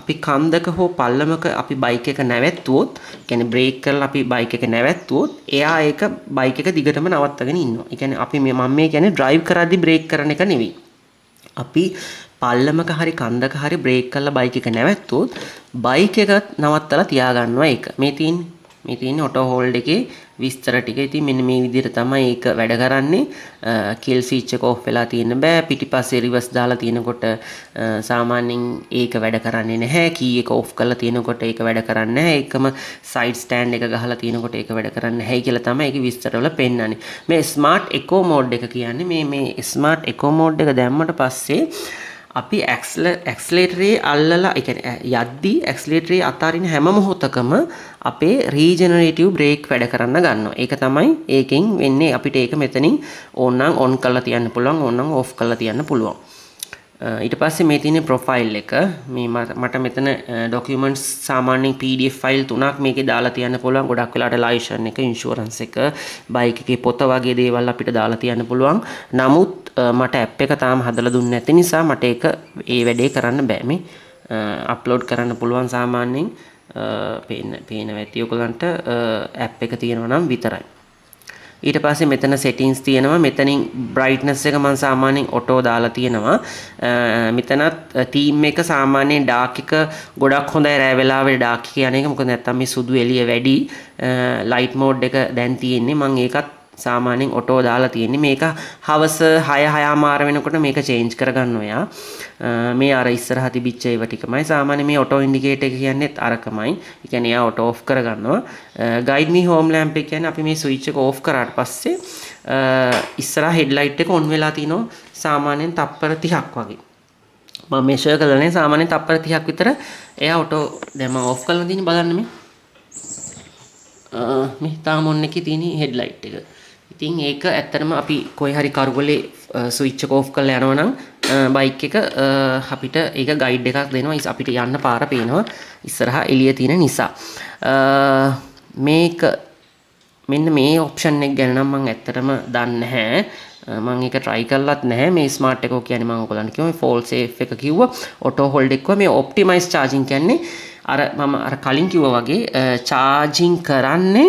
අපි කන්දක හෝ පල්ලමක අපි බයික් එක නැවැත්තුවොත් කියන්නේ බ්‍රේක් කරලා අපි බයික් එක නැවැත්තුවොත් එයා ඒක බයික් එක දිගටම නවත්තගෙන ඉන්නවා. ඒ කියන්නේ අපි මම මේ කියන්නේ drive කරද්දි බ්‍රේක් කරන එක නෙවෙයි. අපි පල්ලමක හරි කන්දක හරි බ්‍රේක් කරලා බයික් එක නැවැත්තුවොත් බයික් එක නවත්තලා තියාගන්නවා ඒක. මේ තියෙන්නේ auto hold එකේ විස්තර ටික. ඉතින් මෙන්න මේ විදිහට තමයි ඒක වැඩ කරන්නේ. kill switch එක off වෙලා තියෙන බෑ. පිටිපස්සේ reverse දාලා තියෙනකොට සාමාන්‍යයෙන් ඒක වැඩ කරන්නේ නැහැ. key එක off කරලා තියෙනකොට ඒක වැඩ කරන්නේ නැහැ. ඒකම side stand එක ගහලා තියෙනකොට ඒක වැඩ කරන්නේ නැහැ කියලා තමයි ඒකේ විස්තරවල පෙන්නන්නේ. මේ smart eco mode එක කියන්නේ මේ smart eco mode එක දැම්මට පස්සේ අපි ඇක්සලරේටරේ අල්ලලා ඒ කියන්නේ යද්දී ඇක්සලරේටරේ අතාරින හැම මොහොතකම අපේ රීජනරේටිව් බ්‍රේක් වැඩ කරන්න ගන්නවා. ඒක තමයි ඒකෙන් වෙන්නේ අපිට ඒක මෙතනින් ඕනනම් ඔන් කරලා තියන්න පුළුවන් ඕනනම් ඔෆ් කරලා තියන්න පුළුවන්. ඊට පස්සේ මේ තියෙන ප්‍රොෆයිල් එක මේ මට මෙතන ડોකියුමන්ට්ස් සාමාන්‍යයෙන් PDF ෆයිල් 3ක් මේකේ දාලා තියන්න පුළුවන්. ගොඩක් වෙලාවට ලයිසන් එක ඉන්ෂුරන්ස් එක බයික් එකේ පොත වගේ දේවල් අපිට දාලා තියන්න පුළුවන්. නමුත් මට ඇප් එක තාම හදලා දුන්නේ නැති නිසා මට ඒක ඒ වැඩේ කරන්න බෑ. මේ අප්ලෝඩ් කරන්න පුළුවන් සාමාන්‍යයෙන් පේන වැටි ඔයගලන්ට ඇප් එක තියෙනවා නම් විතරයි. ඊට පස්සේ මෙතන settings තියෙනවා. මෙතනින් brightness එක මම සාමාන්‍යයෙන් auto දාලා තියෙනවා. මෙතනත් theme එක සාමාන්‍යයෙන් dark එක ගොඩක් හොඳයි රෑ වෙලාවේ dark එක යන එක. මොකද නැත්තම් මේ සුදු එළිය වැඩි. light mode එක දැන් තියෙන්නේ. මම ඒකත් සාමාන්‍යයෙන් auto දාලා තියෙන්නේ. මේක හවස 6:00 වෙනකොට මේක change කරගන්න ඔයා. මේ අර ඉස්සරහ තිබිච්ච ඒවා ටිකමයි. සාමාන්‍යයෙන් මේ auto indicator එක කියන්නේත් අරකමයි. ඒ කියන්නේ එයා auto off කරගන්නවා. guide me home lamp එක කියන්නේ අපි මේ switch එක off කරාට පස්සේ ඉස්සරහ headlight එක on වෙලා තිනවා සාමාන්‍යයෙන් තප්පර 30ක් වගේ. මම measure කරලා නැහැ. සාමාන්‍යයෙන් තප්පර 30ක් විතර එයා auto දැන් මම off කරලා තියෙන්නේ බලන්න මේ තාම on එකේ තියෙන headlight එක. ඉතින් ඒක ඇත්තටම අපි කොයි හරි කරුගලේ ස්විච් එක ඕෆ් කරලා යනවා නම් බයික් එක අපිට ඒක ගයිඩ් එකක් දෙනවා. අපිට යන්න පාර පේනවා ඉස්සරහා එළිය තියෙන නිසා. මේක මෙන්න මේ ඔප්ෂන් එක ගැන නම් මම ඇත්තටම දන්නේ නැහැ. මම ඒක try කරලත් නැහැ. මේ ස්මාර්ට් එකෝ කියන්නේ මම ඔයගලන්ට කිව්වා මේ fall safe එක කිව්වා. auto hold එක කිව්වා. මේ optimize charging කියන්නේ මම කලින් කිව්වා වගේ charging කරන්නේ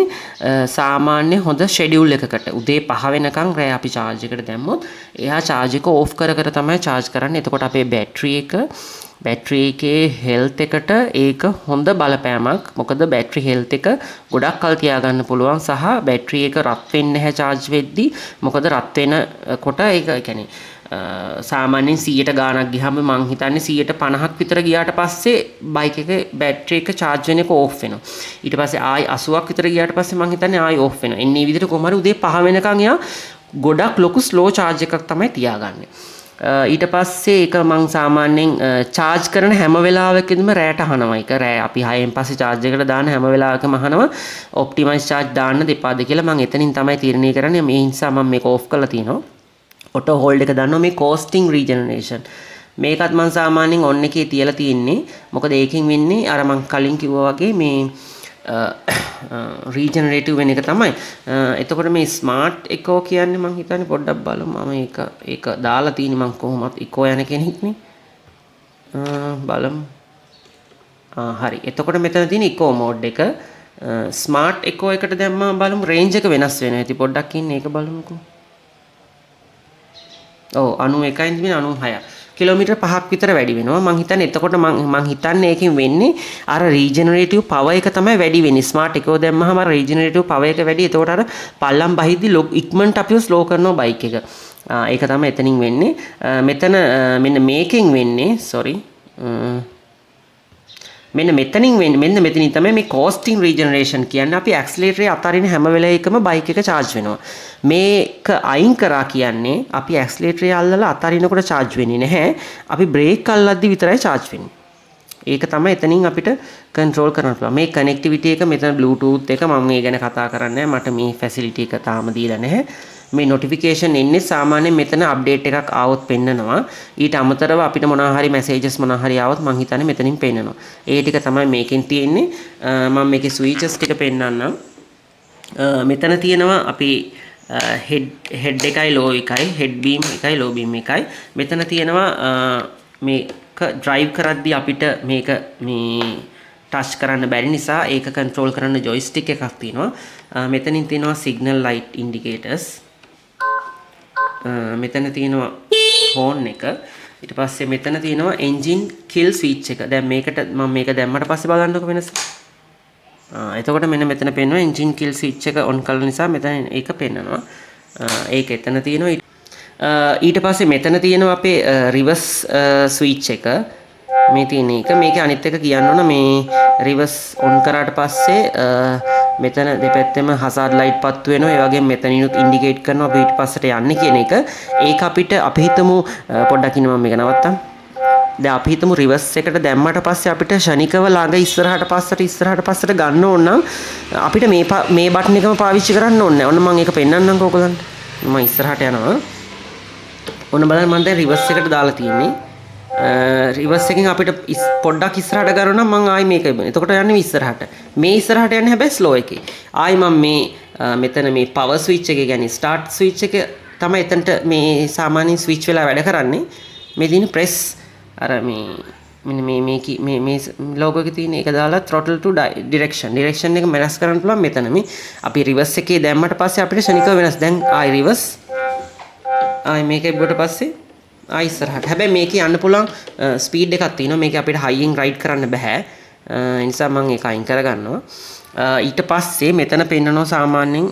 සාමාන්‍ය හොඳ schedule එකකට. උදේ 5 වෙනකන් රෑ අපි charge එකට දැම්මොත් එයා charge එක off කර තමයි charge කරන්නේ. එතකොට අපේ battery එකේ health එකට ඒක හොඳ බලපෑමක්. මොකද battery health එක ගොඩක් කල් තියාගන්න පුළුවන් සහ battery එක රත් වෙන්නේ නැහැ charge වෙද්දී. මොකද රත් වෙනකොට ඒක කියන්නේ සාමාන්‍යයෙන් 100ට ගාණක් ගියාම මං හිතන්නේ 150ක් විතර ගියාට පස්සේ බයික් එකේ බැටරි එක charge වෙන එක off වෙනවා. ඊට පස්සේ ආයි 80ක් විතර ගියාට පස්සේ මං හිතන්නේ ආයි off වෙනවා. එන්නේ විදිහට කොහමද උදේ 5 වෙනකන් එයා ගොඩක් ලොකු ස්ලෝ චාර්ජ් එකක් තමයි තියාගන්නේ. ඊට පස්සේ ඒක මං සාමාන්‍යයෙන් චාර්ජ් කරන හැම වෙලාවකදීම රෑට අහනවා. ඒක රෑ අපි 6න් පස්සේ චාර්ජ් එකට දාන හැම වෙලාවකම අහනවා ඔප්ටිමයිස් චාර්ජ් දාන්න දෙපාද කියලා. මං එතනින් තමයි තීරණය කරන්නේ. මේ නිසා මම මේක ඕෆ් කරලා තිනවා. ඔටෝ හෝල්ඩ් එක දානවා මේ කෝස්ටිං රීජනරේෂන්. මේකත් මං සාමාන්‍යයෙන් ඔන් එකේ තියලා තියෙන්නේ. මොකද ඒකෙන් වෙන්නේ අර මං කලින් කිව්වා වගේ මේ රීජනරේටිව් වෙන එක තමයි. එතකොට මේ ස්මාර්ට් එකෝ කියන්නේ මං හිතන්නේ පොඩ්ඩක් බලමු. මම ඒක දාලා තියෙන්නේ මං කොහොමත් ඉකෝ යන කෙනෙක් නේ. බලමු. හරි. එතකොට මෙතන තියෙන ඉකෝ මෝඩ් එක ස්මාර්ට් එකෝ එකට දැම්මම බලමු රේන්ජ් එක වෙනස් වෙනවා. ඉතින් පොඩ්ඩක් ඉන්න ඒක බලමුකෝ. ඔව් 91 ඉඳන් 96 කිලෝමීටර් 5ක් විතර වැඩි වෙනවා. මං හිතන්නේ එතකොට මං හිතන්නේ ඒකෙන් වෙන්නේ අර රීජනරේටිව් පවර් එක තමයි වැඩි වෙන්නේ. ස්මාර්ට් එකෝ දැම්මහම අර රීජනරේටිව් පවර් එක වැඩි. එතකොට අර පල්ලම් බහිද්දි ඉක්මනට අපිව ස්ලෝ කරනවා බයික් එක. ඒක තමයි එතනින් වෙන්නේ. මෙතන මෙන්න මේකෙන් වෙන්නේ මෙන්න මෙතනින් වෙන්නේ මෙන්න මෙතනින් තමයි මේ කෝස්ටිං රීජනරේෂන් කියන්නේ. අපි ඇක්සලරේටරේ අතරින් හැම වෙලේකම බයික් එක charge වෙනවා. මේක අයින් කරා කියන්නේ අපි ඇක්සලරේටරේ අල්ලලා අතරිනකොට charge වෙන්නේ නැහැ. අපි බ්‍රේක් අල්ලද්දි විතරයි charge වෙන්නේ. ඒක තමයි එතනින් අපිට control කරන්න පුළුවන්. මේ connectivity එක මෙතන bluetooth එක මම මේ ගැන කතා කරන්නේ නැහැ. මට මේ facility එක තාම දීලා නැහැ. මේ notification එන්නේ සාමාන්‍යයෙන් මෙතන update එකක් ආවොත් පෙන්නනවා. ඊට අමතරව අපිට මොනවා හරි messages මොනවා හරි ආවොත් මං හිතන්නේ මෙතනින් පෙන්නනවා. ඒ ටික තමයි මේකෙන් තියෙන්නේ. මම මේකේ switches ටික පෙන්නන්නම්. මෙතන තියෙනවා අපි head එකයි low එකයි head beam එකයි low beam එකයි. මෙතන තියෙනවා මේක drive කරද්දී අපිට මේක මේ touch කරන්න බැරි නිසා ඒක control කරන්න joystick එකක් තියෙනවා. මෙතනින් තියෙනවා signal light indicators. මෙතන තියෙනවා horn එක. ඊට පස්සේ මෙතන තියෙනවා engine kill switch එක. දැන් මේකට මම මේක දැම්මට පස්සේ බලන්නකො වෙනස. එතකොට මෙන්න මෙතන පෙන්වනවා engine kill switch එක on කළ නිසා මෙතන ඒක පෙන්වනවා. ඒක එතන තියෙනවා. ඊට පස්සේ මෙතන තියෙනවා අපේ reverse switch එක. මේ තියෙන එක. මේකේ අනිත් එක කියන්න ඕන මේ reverse on කරාට පස්සේ මෙතන දෙපැත්තෙම hazard light පත්තු වෙනවා. ඒ වගේම මෙතනිනුත් indicate කරනවා අපි ඊට පස්සට යන්නේ කියන එක. ඒක අපිට අපි හිතමු පොඩ්ඩක් ඉන්න මම මේක නවත්තම්. දැන් අපි හිතමු reverse එකට දැම්මට පස්සේ අපිට ෂණිකව ළඟ ඉස්සරහට පස්සට ගන්න ඕන නම් අපිට මේ බටන් එකම පාවිච්චි කරන්න ඕනේ. ඔන්න මම ඒක පෙන්නන්නම් ඔයගොල්ලන්ට. මම ඉස්සරහට යනවා. ඔන්න බලන්න මම දැන් reverse එකට දාලා තියෙන්නේ. රිවර්ස් එකෙන් අපිට පොඩ්ඩක් ඉස්සරහට ගන්නවා නම් මම ආයි මේක එතකොට යන්නේ ඉස්සරහට. මේ ඉස්සරහට යන්නේ හැබැයි ස්ලෝ එකේ. ආයි මම මේ මෙතන මේ පවර් ස්විච් එකේ කියන්නේ ස්ටාර්ට් ස්විච් එක තමයි එතනට මේ සාමාන්‍යයෙන් ස්විච් වෙලා වැඩ කරන්නේ. මේ දින ප්‍රෙස් අර මෙන්න මේ ලෝගෝ එකේ තියෙන එක දාලා throttle to direction එක වෙනස් කරන්න පුළුවන් මෙතන මේ අපි රිවර්ස් එකේ දැම්මට පස්සේ අපිට ශනිකව වෙනස්. දැන් ආයි රිවර්ස් ආයි මේක ඉබ්බට පස්සේ ඉස්සරහට. හැබැයි මේකේ යන්න පුළුවන් ස්පීඩ් එකක් තියෙනවා. මේක අපිට හයියෙන් රයිඩ් කරන්න බෑ. ඒ නිසා මම ඒක අයින් කරගන්නවා. ඊට පස්සේ මෙතන පෙන්නනවා සාමාන්‍යයෙන්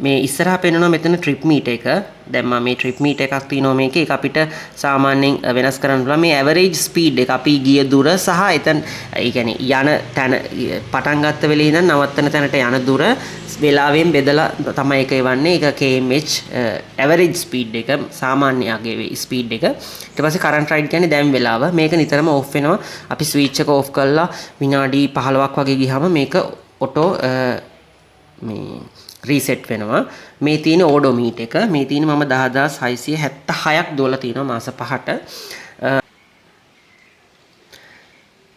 මේ ඉස්සරහා පෙන්නනවා මෙතන ට්‍රිප් මීටර් එක. දැන් මම මේ ට්‍රිප් මීටර් එකක් තියෙනවා මේකේ. ඒක අපිට සාමාන්‍යයෙන් වෙනස් කරන්න පුළුවන්. මේ ඇවරේජ් ස්පීඩ් එක අපි ගිය දුර සහ එතන ඒ කියන්නේ යන තැන පටන් ගත්ත වෙලේ ඉඳන් නවත්තන තැනට යන දුර වෙලාවෙන් බෙදලා තමයි ඒක එවන්නේ. ඒක kmh ඇවරේජ් ස්පීඩ් එක සාමාන්‍යයාගේ ස්පීඩ් එක. ඊට පස්සේ කරන්ට් රයිඩ් කියන්නේ දැන් වෙලාව. මේක නිතරම ඕෆ් වෙනවා. අපි ස්විච් එක ඕෆ් කරලා විනාඩි 15ක් වගේ ගියාම මේක ඔටෝ මේ රීසෙට් වෙනවා. මේ තියෙන ඕඩෝමීටර් එක. මේ තියෙන මම 10676ක් දාලා තියෙනවා මාස 5ට.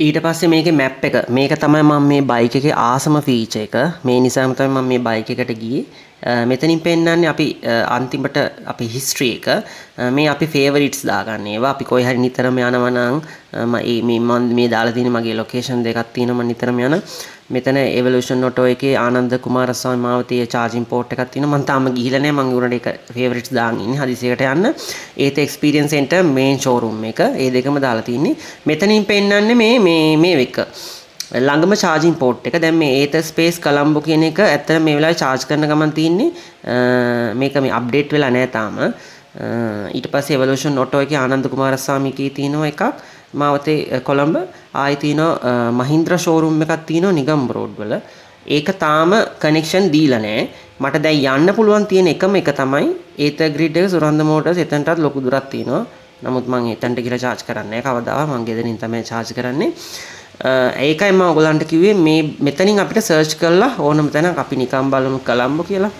ඊට පස්සේ මේකේ මැප් එක. මේක තමයි මම මේ බයික් එකේ ආසම ෆීචර් එක. මේ නිසාම තමයි මම මේ බයික් එකට ගියේ. මෙතනින් පෙන්නන්නේ අපි අන්තිමට අපි හිස්ටරි එක. මේ අපි ෆේවරිට්ස් දාගන්න ඒවා. අපි කොයි හරි නිතරම යනවා නම් මම මේ දාලා තියෙන මගේ ලොකේෂන් දෙකක් තියෙනවා මම නිතරම යන. මෙතන එවලූෂන් ඔටෝ එකේ ආනන්ද කුමාරස්වාමී මාවතේ charging port එකක් තියෙනවා. මම තාම ගිහිල්ලා නැහැ. මම උරට ඒක favorites දාන් ඉන්නේ හදිසියකට යන්න. ඒත් experience center main showroom එක. ඒ දෙකම දාලා තින්නේ. මෙතනින් පෙන්නන්නේ මේ එක. ළඟම charging port එක. දැන් මේ ඒත space කොලම්බෝ කියන එක ඇත්තට මේ වෙලාවේ charge කරන ගමන් තියෙන්නේ. මේක මේ update වෙලා නැහැ තාම. ඊට පස්සේ එවලූෂන් ඔටෝ එකේ ආනන්ද කුමාරස්වාමී කී තියෙනවා එකක්. මාවතේ කොළඹ ආයි තියෙනවා මහින්ද්‍රා ෂෝරූම් එකක් තියෙනවා නිගම් රෝඩ් වල. ඒක තාම කනෙක්ෂන් දීලා නැහැ. මට දැන් යන්න පුළුවන් තියෙන එකම එක තමයි ඒතර් ග්‍රිඩ් එක සුරන්ද මෝටර්ස් එතනටත් ලොකු දුරක් තියෙනවා. නමුත් මම එතනට ගිහලා charge කරන්නේ නැහැ කවදාවත්. මම ගෙදරින් තමයි charge කරන්නේ. ඒකයි මම ඔයගලන්ට කිව්වේ මේ මෙතනින් අපිට search කරලා ඕනම තැනක අපි නිකන් බලමු කොලම්බෝ කියලා.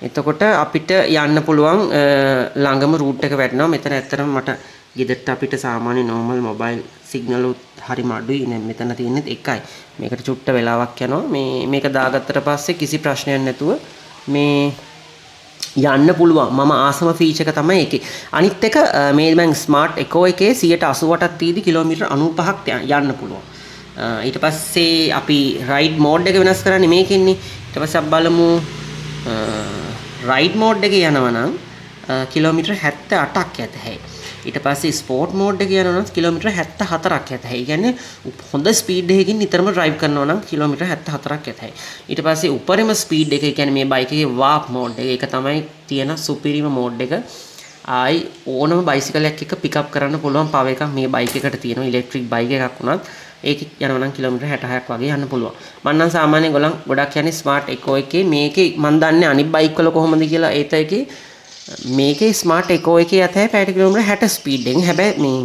එතකොට අපිට යන්න පුළුවන් ළඟම රූට් එක වැටෙනවා. මෙතන ඇත්තටම මට ගෙදරට අපිට සාමාන්‍ය normal mobile signal උත් හරිම අඩුයි. මෙතන තියෙන්නේ එකයි. මේකට චුට්ට වෙලාවක් යනවා. මේක දාගත්තට පස්සේ කිසි ප්‍රශ්නයක් නැතුව මේ යන්න පුළුවන්. මම ආසම ෆීචර් එක තමයි ඒකේ. අනිත් එක මේ මම ස්මාර්ට් එකෝ එකේ 188ක් තියෙදි කිලෝමීටර් 95ක් යන්න පුළුවන්. ඊට පස්සේ අපි රයිඩ් මෝඩ් එක වෙනස් කරන්නේ මේකෙන්නේ. ඊට පස්සේ අපි බලමු රයිඩ් මෝඩ් එකේ යනවා නම් කිලෝමීටර් 78ක් යත හැකියි. ඊට පස්සේ ස්පෝර්ට් මෝඩ් එකේ යනවා නම් කිලෝමීටර් 74ක් යත හැකියි. කියන්නේ හොඳ ස්පීඩ් එකකින් නිතරම ඩ්‍රයිව් කරනවා නම් කිලෝමීටර් 74ක් යත හැකියි. ඊට පස්සේ උපරිම ස්පීඩ් එක කියන්නේ මේ බයික් එකේ වාප් මෝඩ් එක. ඒක තමයි තියෙන සුපිරිම මෝඩ් එක. ආයි ඕනම බයිසිකලයක් එක පිකප් කරන්න පුළුවන් පව එකක් මේ බයික් එකට තියෙනවා. ඉලෙක්ට්‍රික් බයික් එකක් වුණත් ඒක යනවා නම් කිලෝමීටර් 66ක් වගේ යන්න පුළුවන්. මම නම් සාමාන්‍යයෙන් ගොඩක් යන්නේ ස්මාර්ට් එකෝ එකේ. මේකේ මම දන්නේ අනිත් බයික් වල කොහොමද කියලා. ඒත එකේ මේකේ ස්මාර්ට් එකෝ එකේ යතේ පැයට කිලෝමීටර් 60 ස්පීඩ් එකෙන්. හැබැයි මේ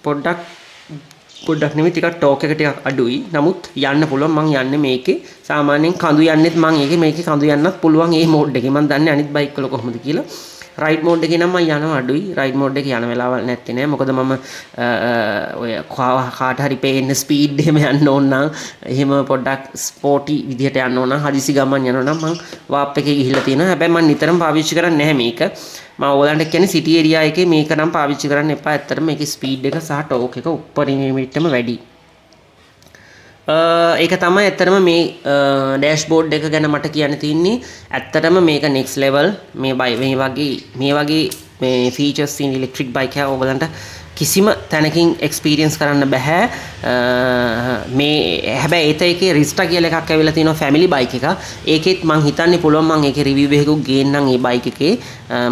පොඩ්ඩක් නෙමෙයි ටිකක් ටෝක් එක ටිකක් අඩුයි. නමුත් යන්න පුළුවන්. මම යන්නේ මේකේ. සාමාන්‍යයෙන් කඳු යන්නෙත් මම මේකේ කඳු යන්නත් පුළුවන් මේ මෝඩ් එකේ. මම දන්නේ අනිත් බයික් වල කොහොමද කියලා. රයිඩ් මෝඩ් එකේ නම් මම යනවා අඩුයි. රයිඩ් මෝඩ් එකේ යන වෙලාවල් නැත්තේ නෑ. මොකද මම ඔය කාට හරි පේන්න ස්පීඩ් එහෙම යන්න ඕන නම් එහෙම පොඩ්ඩක් ස්පෝටි විදිහට යන්න ඕන නම් හදිසි ගමන් යනවා නම් මම වාප් එකේ ගිහිල්ලා තියෙනවා. හැබැයි මම නිතරම පාවිච්චි කරන්නේ නැහැ මේක. මම ඕගලන්ට කියන්නේ සිටි ඒරියා එකේ මේක නම් පාවිච්චි කරන්න එපා. ඇත්තටම මේකේ ස්පීඩ් එක සහ ටෝක් එක උපරිමයටම වැඩි. ඒක තමයි ඇත්තටම මේ ඩෑෂ්බෝඩ් එක ගැන මට කියන්න තියෙන්නේ. ඇත්තටම මේක next level. මේ වගේ මේ ෆීචර්ස් තියෙන ඉලෙක්ට්‍රික් බයික් එක ඔයගලන්ට කිසිම තැනකින් එක්ස්පීරියන්ස් කරන්න බෑ. මේ හැබැයි ඒත එකේ රිස්ටා කියලා එකක් ඇවිල්ලා තියෙනවා ෆැමිලි බයික් එක. ඒකෙත් මං හිතන්නේ පුළුවන් මං ඒකේ රිවිව් එකකුත් ගේන්නම් මේ බයික් එකේ.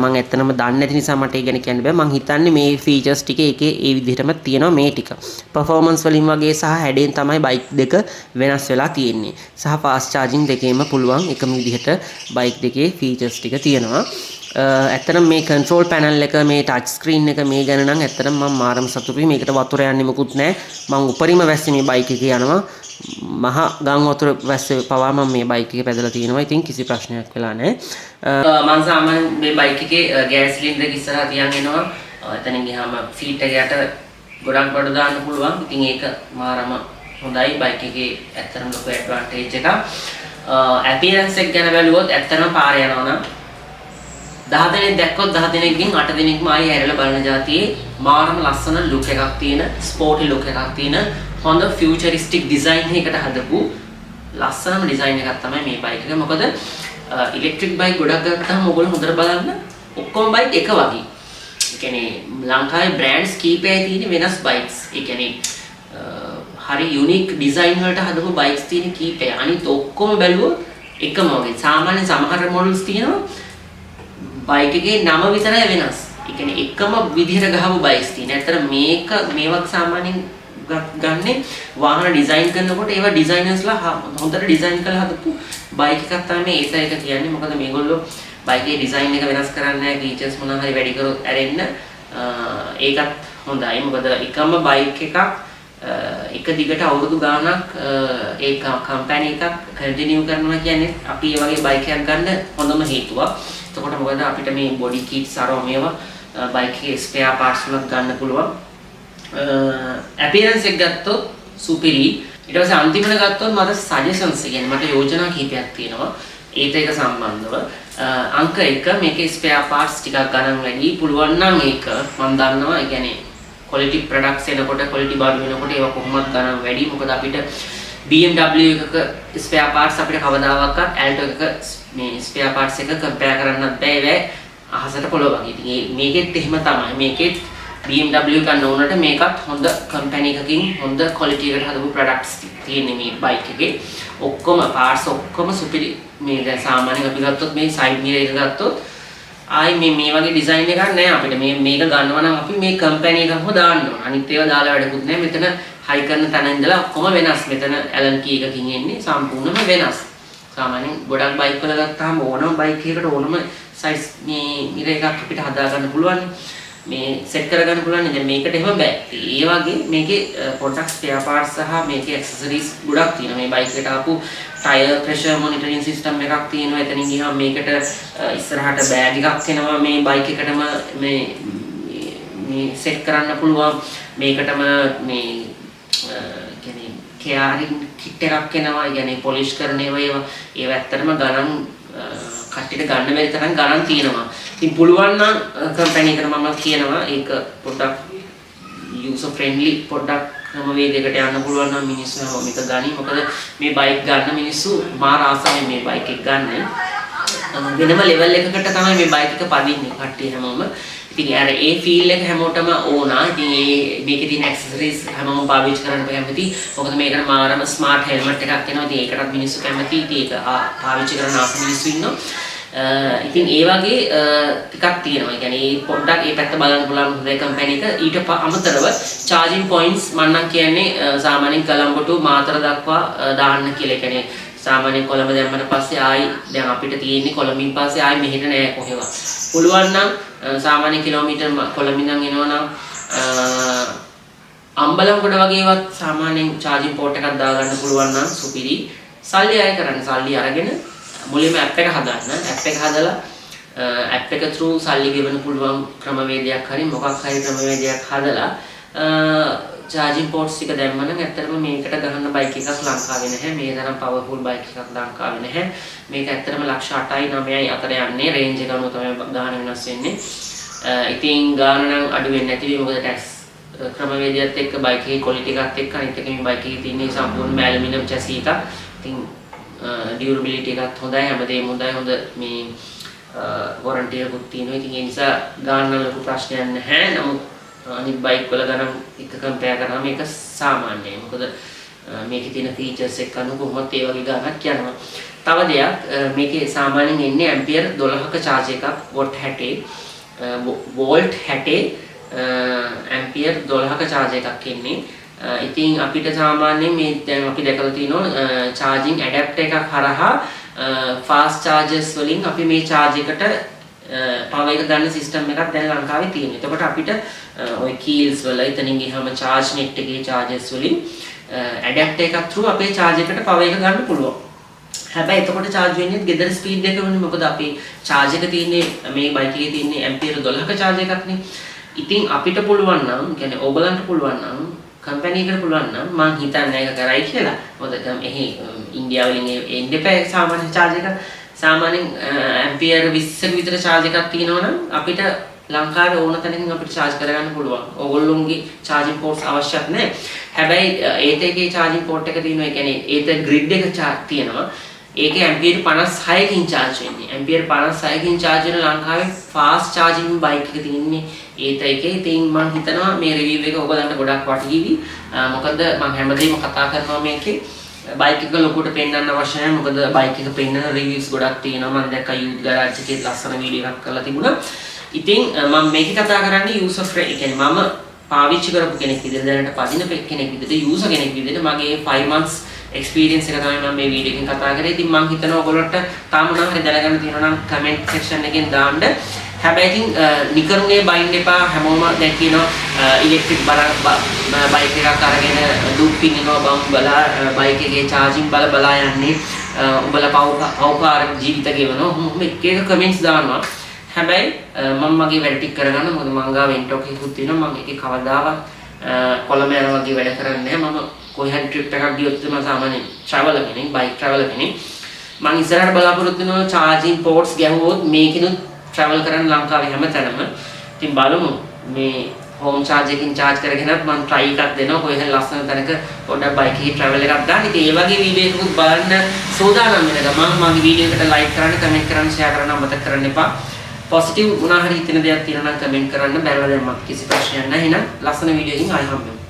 මං ඇත්තනම දන්නේ නැති නිසා මට ඒ ගැන කියන්න බෑ. මං හිතන්නේ මේ ෆීචර්ස් ටික ඒකේ ඒ විදිහටම තියෙනවා මේ ටික. පර්ෆෝමන්ස් වලින් වගේ සහ හැඩෙන් තමයි බයික් දෙක වෙනස් වෙලා තියෙන්නේ. සහ ෆාස්ට් චාර්ජින් දෙකේම පුළුවන් එකම විදිහට බයික් දෙකේ ෆීචර්ස් ටික තියෙනවා. ඇත්තටම මේ කන්ට්‍රෝල් පැනල් එක මේ ටච් ස්ක්‍රීන් එක මේ ගැන නම් ඇත්තටම මම මාරම සතුටුයි. මේකට වතුර යන්නේ මොකුත් නැහැ. මම උපරිම වැස්සේ මේ බයික් එකේ යනවා. මහ ගම් වතුර වැස්සේ පවා මම මේ බයික් එකේ පැදලා තියෙනවා. ඉතින් කිසි ප්‍රශ්නයක් වෙලා නැහැ. මම සාමාන්‍යයෙන් මේ බයික් එකේ ගෑස් සිලින්ඩර් එක ඉස්සරහා තියන් එනවා. එතනින් ගියාම සීට් එක යට ගොඩක් බඩ දාන්න පුළුවන්. ඉතින් ඒක මාරම හොඳයි බයික් එකේ ඇත්තටම ලොකු ඇඩ්වාන්ටේජ් එකක්. අපියරන්ස් එක ගැන බැලුවොත් ඇත්තටම පාරේ යනවා නම් 10 දෙනෙක් දැක්කොත් 10 දෙනෙක්ගෙන් 8 දෙනෙක්ම ආයෙ හැරලා බලන જાතියේ මාරම ලස්සන ලුක් එකක් තියෙන ස්පෝටි ලුක් එකක් තියෙන හොඳ ෆියුචරිස්ටික් ඩිසයින් එකකට හදපු ලස්සනම ඩිසයින් එකක් තමයි මේ බයික් එක. මොකද ඉලෙක්ට්‍රික් බයික් ගොඩක් ගත්තාම ඔයගොල්ලෝ හොඳට බලන්න ඔක්කොම බයික් එක වගේ. ඒ කියන්නේ ලංකාවේ බ්‍රෑන්ඩ්ස් කීපයයි තියෙන වෙනස් බයික්ස්. ඒ කියන්නේ හරි යුනික් ඩිසයින් වලට හදපු බයික්ස් තියෙන කීපය. අනිත් ඔක්කොම බැලුවොත් එකම වගේ. සාමාන්‍ය සමහර මොඩල්ස් තියෙනවා බයික් එකේ නම විතරයි වෙනස්. ඒ කියන්නේ එකම විදිහට ගහපු බයික්ස් තියෙන. ඇත්තට මේවත් සාමාන්‍යයෙන් ගන්නේ වාහන ඩිසයින් කරනකොට ඒවා ඩිසයිනර්ස්ලා හොඳට ඩිසයින් කරලා හදපු බයික් එකක් තමයි මේ ඒත එක කියන්නේ. මොකද මේගොල්ලෝ බයික් එකේ ඩිසයින් එක වෙනස් කරන්නේ නැහැ. ෆීචර්ස් මොනවා හරි වැඩි කරොත් ඇරෙන්න ඒකත් හොඳයි. මොකද එකම බයික් එකක් එක දිගට අවුරුදු ගාණක් ඒ කම්පැනි එකක් කන්ටිනියු කරනවා කියන්නේ අපි මේ වගේ බයික් එකක් ගන්න හොඳම හේතුවක්. එතකොට මොකද අපිට මේ බොඩි කිට්ස් අරව මේවා බයික් එකේ ස්පෙයා පාර්ට්ස් වලත් ගන්න පුළුවන්. අපියරන්ස් එක ගත්තොත් සුපිරි. ඊට පස්සේ අන්තිමට ගත්තොත් මට සජෙෂන්ස් කියන්නේ මට යෝජනා කිහිපයක් තියෙනවා ඒත් ඒක සම්බන්ධව. අංක 1 මේකේ ස්පෙයා පාර්ට්ස් ටිකක් ගණන් වැඩි. පුළුවන් නම් ඒක මම දන්නවා. ඒ කියන්නේ quality products එනකොට quality බඩු වෙනකොට ඒවා කොහොමද ගණන් වැඩි. මොකද අපිට BMW එකක ස්පෙයා පාර්ට්ස් අපිට කවදාවත් Alto එකක මේ ස්පෙයා පාර්ට්ස් එක කම්පෙයාර් කරන්නත් බෑ. ඒ අහසට පොළොව වගේ. ඉතින් මේකෙත් එහෙම තමයි. මේකෙත් BMW ගන්න ඕනට මේකත් හොඳ කම්පැනි එකකින් හොඳ quality එකට හදපු products තියෙන මේ බයික් එකේ. ඔක්කොම parts ඔක්කොම සුපිරි. මේ දැන් සාමාන්‍යයෙන් අපි ගත්තොත් මේ side mirror එක ගත්තොත් ආයි මේ වගේ ඩිසයින් එකක් නැහැ අපිට. මේක ගන්නවා නම් අපි මේ කම්පැනි එකක්ම දාන්න ඕන. අනිත් ඒවා දාලා වැඩකුත් නැහැ. මෙතන හයි කරන තැන ඉඳලා ඔක්කොම වෙනස්. මෙතන ඇලන් කී එකකින් එන්නේ සම්පූර්ණයෙන්ම වෙනස්. සාමාන්‍යයෙන් ගොඩක් බයික් වල ගත්තාම ඕනම බයික් එකකට ඕනම සයිස් මේ එකක් අපිට හදා ගන්න පුළුවන්. මේ සෙට් කරගන්න පුළුවන්. දැන් මේකට එහෙම බෑ. ඒ වගේ මේකේ පොඩ්ඩක් ස්පෙයා පාර්ට්ස් සහ මේකේ ඇක්සසරිස් ගොඩක් තියෙනවා. මේ බයික් එකට ආපු ටයර් ප්‍රෙෂර් මොනිටරින් සිස්ටම් එකක් තියෙනවා. එතනින් ගියාම මේකට ඉස්සරහට බෑග් එකක් එනවා. මේ බයික් එකටම මේ සෙට් කරන්න පුළුවන්. මේකටම මේ කියන්නේ කෙයාරින් කිට් එකක් එනවා. ඒ කියන්නේ පොලිෂ් කරන ඒවා ඇත්තටම ගණන් කට්ටියට ගන්න බැරි තරම් ගණන් තියෙනවා. ඉතින් පුළුවන් නම් කම්පැනි එකට මම කියනවා ඒක පොඩ්ඩක් යූසර් ෆ්‍රෙන්ඩ්ලි පොඩ්ඩක් ක්‍රමවේදයකට යන්න පුළුවන් නම් මිනිස්සු හැමෝම එක ගනි. මොකද මේ බයික් ගන්න මිනිස්සු මාර ආසාවෙන් මේ බයික් එක ගන්න. වෙනම ලෙවල් එකකට තමයි මේ බයික් එක පදින්නේ කට්ටිය හැමෝම. ඉතින් අර ඒ ෆීල් එක හැමෝටම ඕනා. ඉතින් මේකේ තියෙන ඇක්සසරිස් හැමෝම පාවිච්චි කරන්න කැමති. මොකද මේකට මාරම ස්මාර්ට් හෙල්මට් එකක් එනවා. ඉතින් ඒකටත් මිනිස්සු කැමති. ඉතින් ඒක පාවිච්චි කරන ආස මිනිස්සු ඉන්නවා. ඉතින් ඒ වගේ ටිකක් තියෙනවා. ඒ කියන්නේ පොඩ්ඩක් මේ පැත්ත බලන්න පුළුවන් හොඳයි කම්පැනි එක. ඊට අමතරව charging points මම නම් කියන්නේ සාමාන්‍යයෙන් කොළඹ to මාතර දක්වා දාන්න කියලා. ඒ කියන්නේ සාමාන්‍යයෙන් කොළඹ දැම්මම පස්සේ ආයි දැන් අපිට තියෙන්නේ කොළඹින් පස්සේ ආයි මෙහෙට නෑ කොහෙවත්. පුළුවන් නම් සාමාන්‍ය කිලෝමීටර් කොළඹ ඉඳන් එනවා නම් අම්බලන්ගොඩ වගේවත් සාමාන්‍යයෙන් charging port එකක් දාගන්න පුළුවන් නම් සුපිරි. සල්ලි අය කරන්න. සල්ලි අරගෙන මුලින්ම ඇප් එක හදාන්න. ඇප් එක හදලා ඇප් එක through සල්ලි ගෙවන්න පුළුවන් ක්‍රමවේදයක් හරි මොකක් හරි ක්‍රමවේදයක් හදලා charging ports ටික දැම්මම ඇත්තටම මේකට ගහන්න බයික් එකක් ලංකාවේ නැහැ. මේ තරම් powerful බයික් එකක් ලංකාවේ නැහැ. මේක ඇත්තටම ලක්ෂ 8යි 9යි අතර යන්නේ. රේන්ජ් එක අනුව තමයි ගාන වෙනස් වෙන්නේ. ඉතින් ගාන නම් අඩු වෙන්නේ නැති වෙයි. මොකද ටැක්ස් ක්‍රමවේදයත් එක්ක බයික් එකේ quality එකත් එක්ක අනිත් එක මේ බයික් එකේ තියෙන සම්පූර්ණ ඇලුමිනියම් chassis එක. ඉතින් durability එකත් හොඳයි. හැමදේම හොඳයි. හොඳ මේ warranty එකකුත් තියෙනවා. ඉතින් ඒ නිසා ගාන නම් ලොකු ප්‍රශ්නයක් නැහැ. නමුත් අනිත් බයික් වල ගණන් එක කම්පෙයාර් කරාම මේක සාමාන්‍යයි. මොකද මේකේ තියෙන ෆීචර්ස් එක්ක අනුව කොහොමද ඒ වගේ ගණනක් යනවා. තව දෙයක් මේකේ සාමාන්‍යයෙන් එන්නේ ඇම්පියර් 12ක charge එකක් වොට් 60 වෝල්ට් 60 ඇම්පියර් 12ක charge එකක් එන්නේ. ඉතින් අපිට සාමාන්‍යයෙන් මේ දැන් අපි දැකලා තියෙනවා charging adapter එකක් හරහා fast chargers වලින් අපි මේ charge එකට power එක ගන්න system එකක් දැන් ලංකාවේ තියෙනවා. එතකොට අපිට ඔය keels වල එතනින් ගියාම charge net එකේ charges වලින් adapter එකක් through අපේ charge එකට power එක ගන්න පුළුවන්. හැබැයි එතකොට charge වෙන්නේ ගෙදර speed එක වෙන්නේ. මොකද අපේ charge එක තියෙන්නේ මේ බයික් එකේ තියෙන්නේ ampere 12ක charge එකක් නේ. ඉතින් අපිට පුළුවන් නම් කියන්නේ ඕගලන්ට පුළුවන් නම් කම්පැනි එකට පුළුවන් නම් මම හිතන්නේ ඒක කරයි කියලා. මොකද එහි ඉන්දියාවෙන් එන්න එපා සාමාන්‍ය charge එක. සාමාන්‍යයෙන් ඇම්පියර් 20ක විතර charge එකක් තියෙනවා නම් අපිට ලංකාවේ ඕන තැනකින් අපිට charge කරගන්න පුළුවන්. ඕගොල්ලෝගේ charging ports අවශ්‍යත් නැහැ. හැබැයි ඒත එකේ charging port එක තියෙනවා. ඒ කියන්නේ ඒත grid එක තියෙනවා. ඒකේ ඇම්පියර් 56කින් charge වෙන්නේ. ඇම්පියර් 56කින් charge වෙන ලංකාවේ fast charging bike එක තියෙන්නේ ඒත එකේ. ඉතින් මම හිතනවා මේ review එක ඔයගලන්ට ගොඩක් වටිවි. මොකද මම හැමදේම කතා කරනවා මේකේ බයික් එක ලොකුට පෙන්වන්න අවශ්‍ය නැහැ. මොකද බයික් එක පෙන්වන රිවිව්ස් ගොඩක් තියෙනවා. මම දැක්කා යූත් ගරාජ් එකේ ලස්සන වීඩියෝ එකක් කරලා තිබුණා. ඉතින් මම මේකේ කතා කරන්නේ යූසර් ෆ්‍රෙන්ඩ්ලි. කියන්නේ මම පාවිච්චි කරපු කෙනෙක් විදිහට දැනට පදින කෙනෙක් විදිහට යූසර් කෙනෙක් විදිහට මගේ 5 months experience එක තමයි මම මේ වීඩියෝ එකෙන් කතා කරේ. ඉතින් මම හිතනවා ඔයගොල්ලන්ට තාම නම් හරි දැනගන්න තියෙනවා නම් comment section එකෙන් දාන්න. හැබැයි ඉතින් නිකරුණේ බයින්ඩ් එපා. හැමෝම දැන් කියනවා ඉලෙක්ට්‍රික් බයික් එකක් අරගෙන ඩුප්පින් එනවා බම් බලා බයික් එකේ charging බලා යන්නේ උඹලා පව්කාර ජීවිත ගෙවනවා. එක එක කමෙන්ට්ස් දානවා. හැබැයි මම මගේ වැඩ ටික කරගන්න. මොකද මං ගාව වෙන්ටොක් එකකුත් තියෙනවා. මම ඒකේ කවදාවත් කොළඹ යනවා වගේ වැඩ කරන්නේ නැහැ. මම කොහේ හරි ට්‍රිප් එකක් ගියොත් මම සාමාන්‍යයෙන් traveler කෙනෙක්, bike traveler කෙනෙක්. මම ඉස්සරහට බලාපොරොත්තු වෙනවා charging ports ගැහුවොත් මේකිනුත් travel කරන්න ලංකාවේ හැමතැනම. ඉතින් බලමු මේ home charge එකකින් charge කරගෙනත් මම try එකක් දෙනවා. කොහේ හරි ලස්සන තැනක පොඩ්ඩක් bike එකේ travel එකක් දාන්න. ඉතින් ඒ වගේ වීඩියෝ එකකුත් බලන්න සූදානම් වෙන ගමන් මගේ වීඩියෝ එකට like කරන්න, comment කරන්න, share කරන්න අමතක කරන්න එපා. positive මොනවා හරි හිතෙන දෙයක් තියෙනවා නම් comment කරන්න. බැලුවා දැන් මට කිසි ප්‍රශ්නයක් නැහැ. එහෙනම් ලස්සන වීඩියෝ එකකින් ආයෙ හම්බෙමු.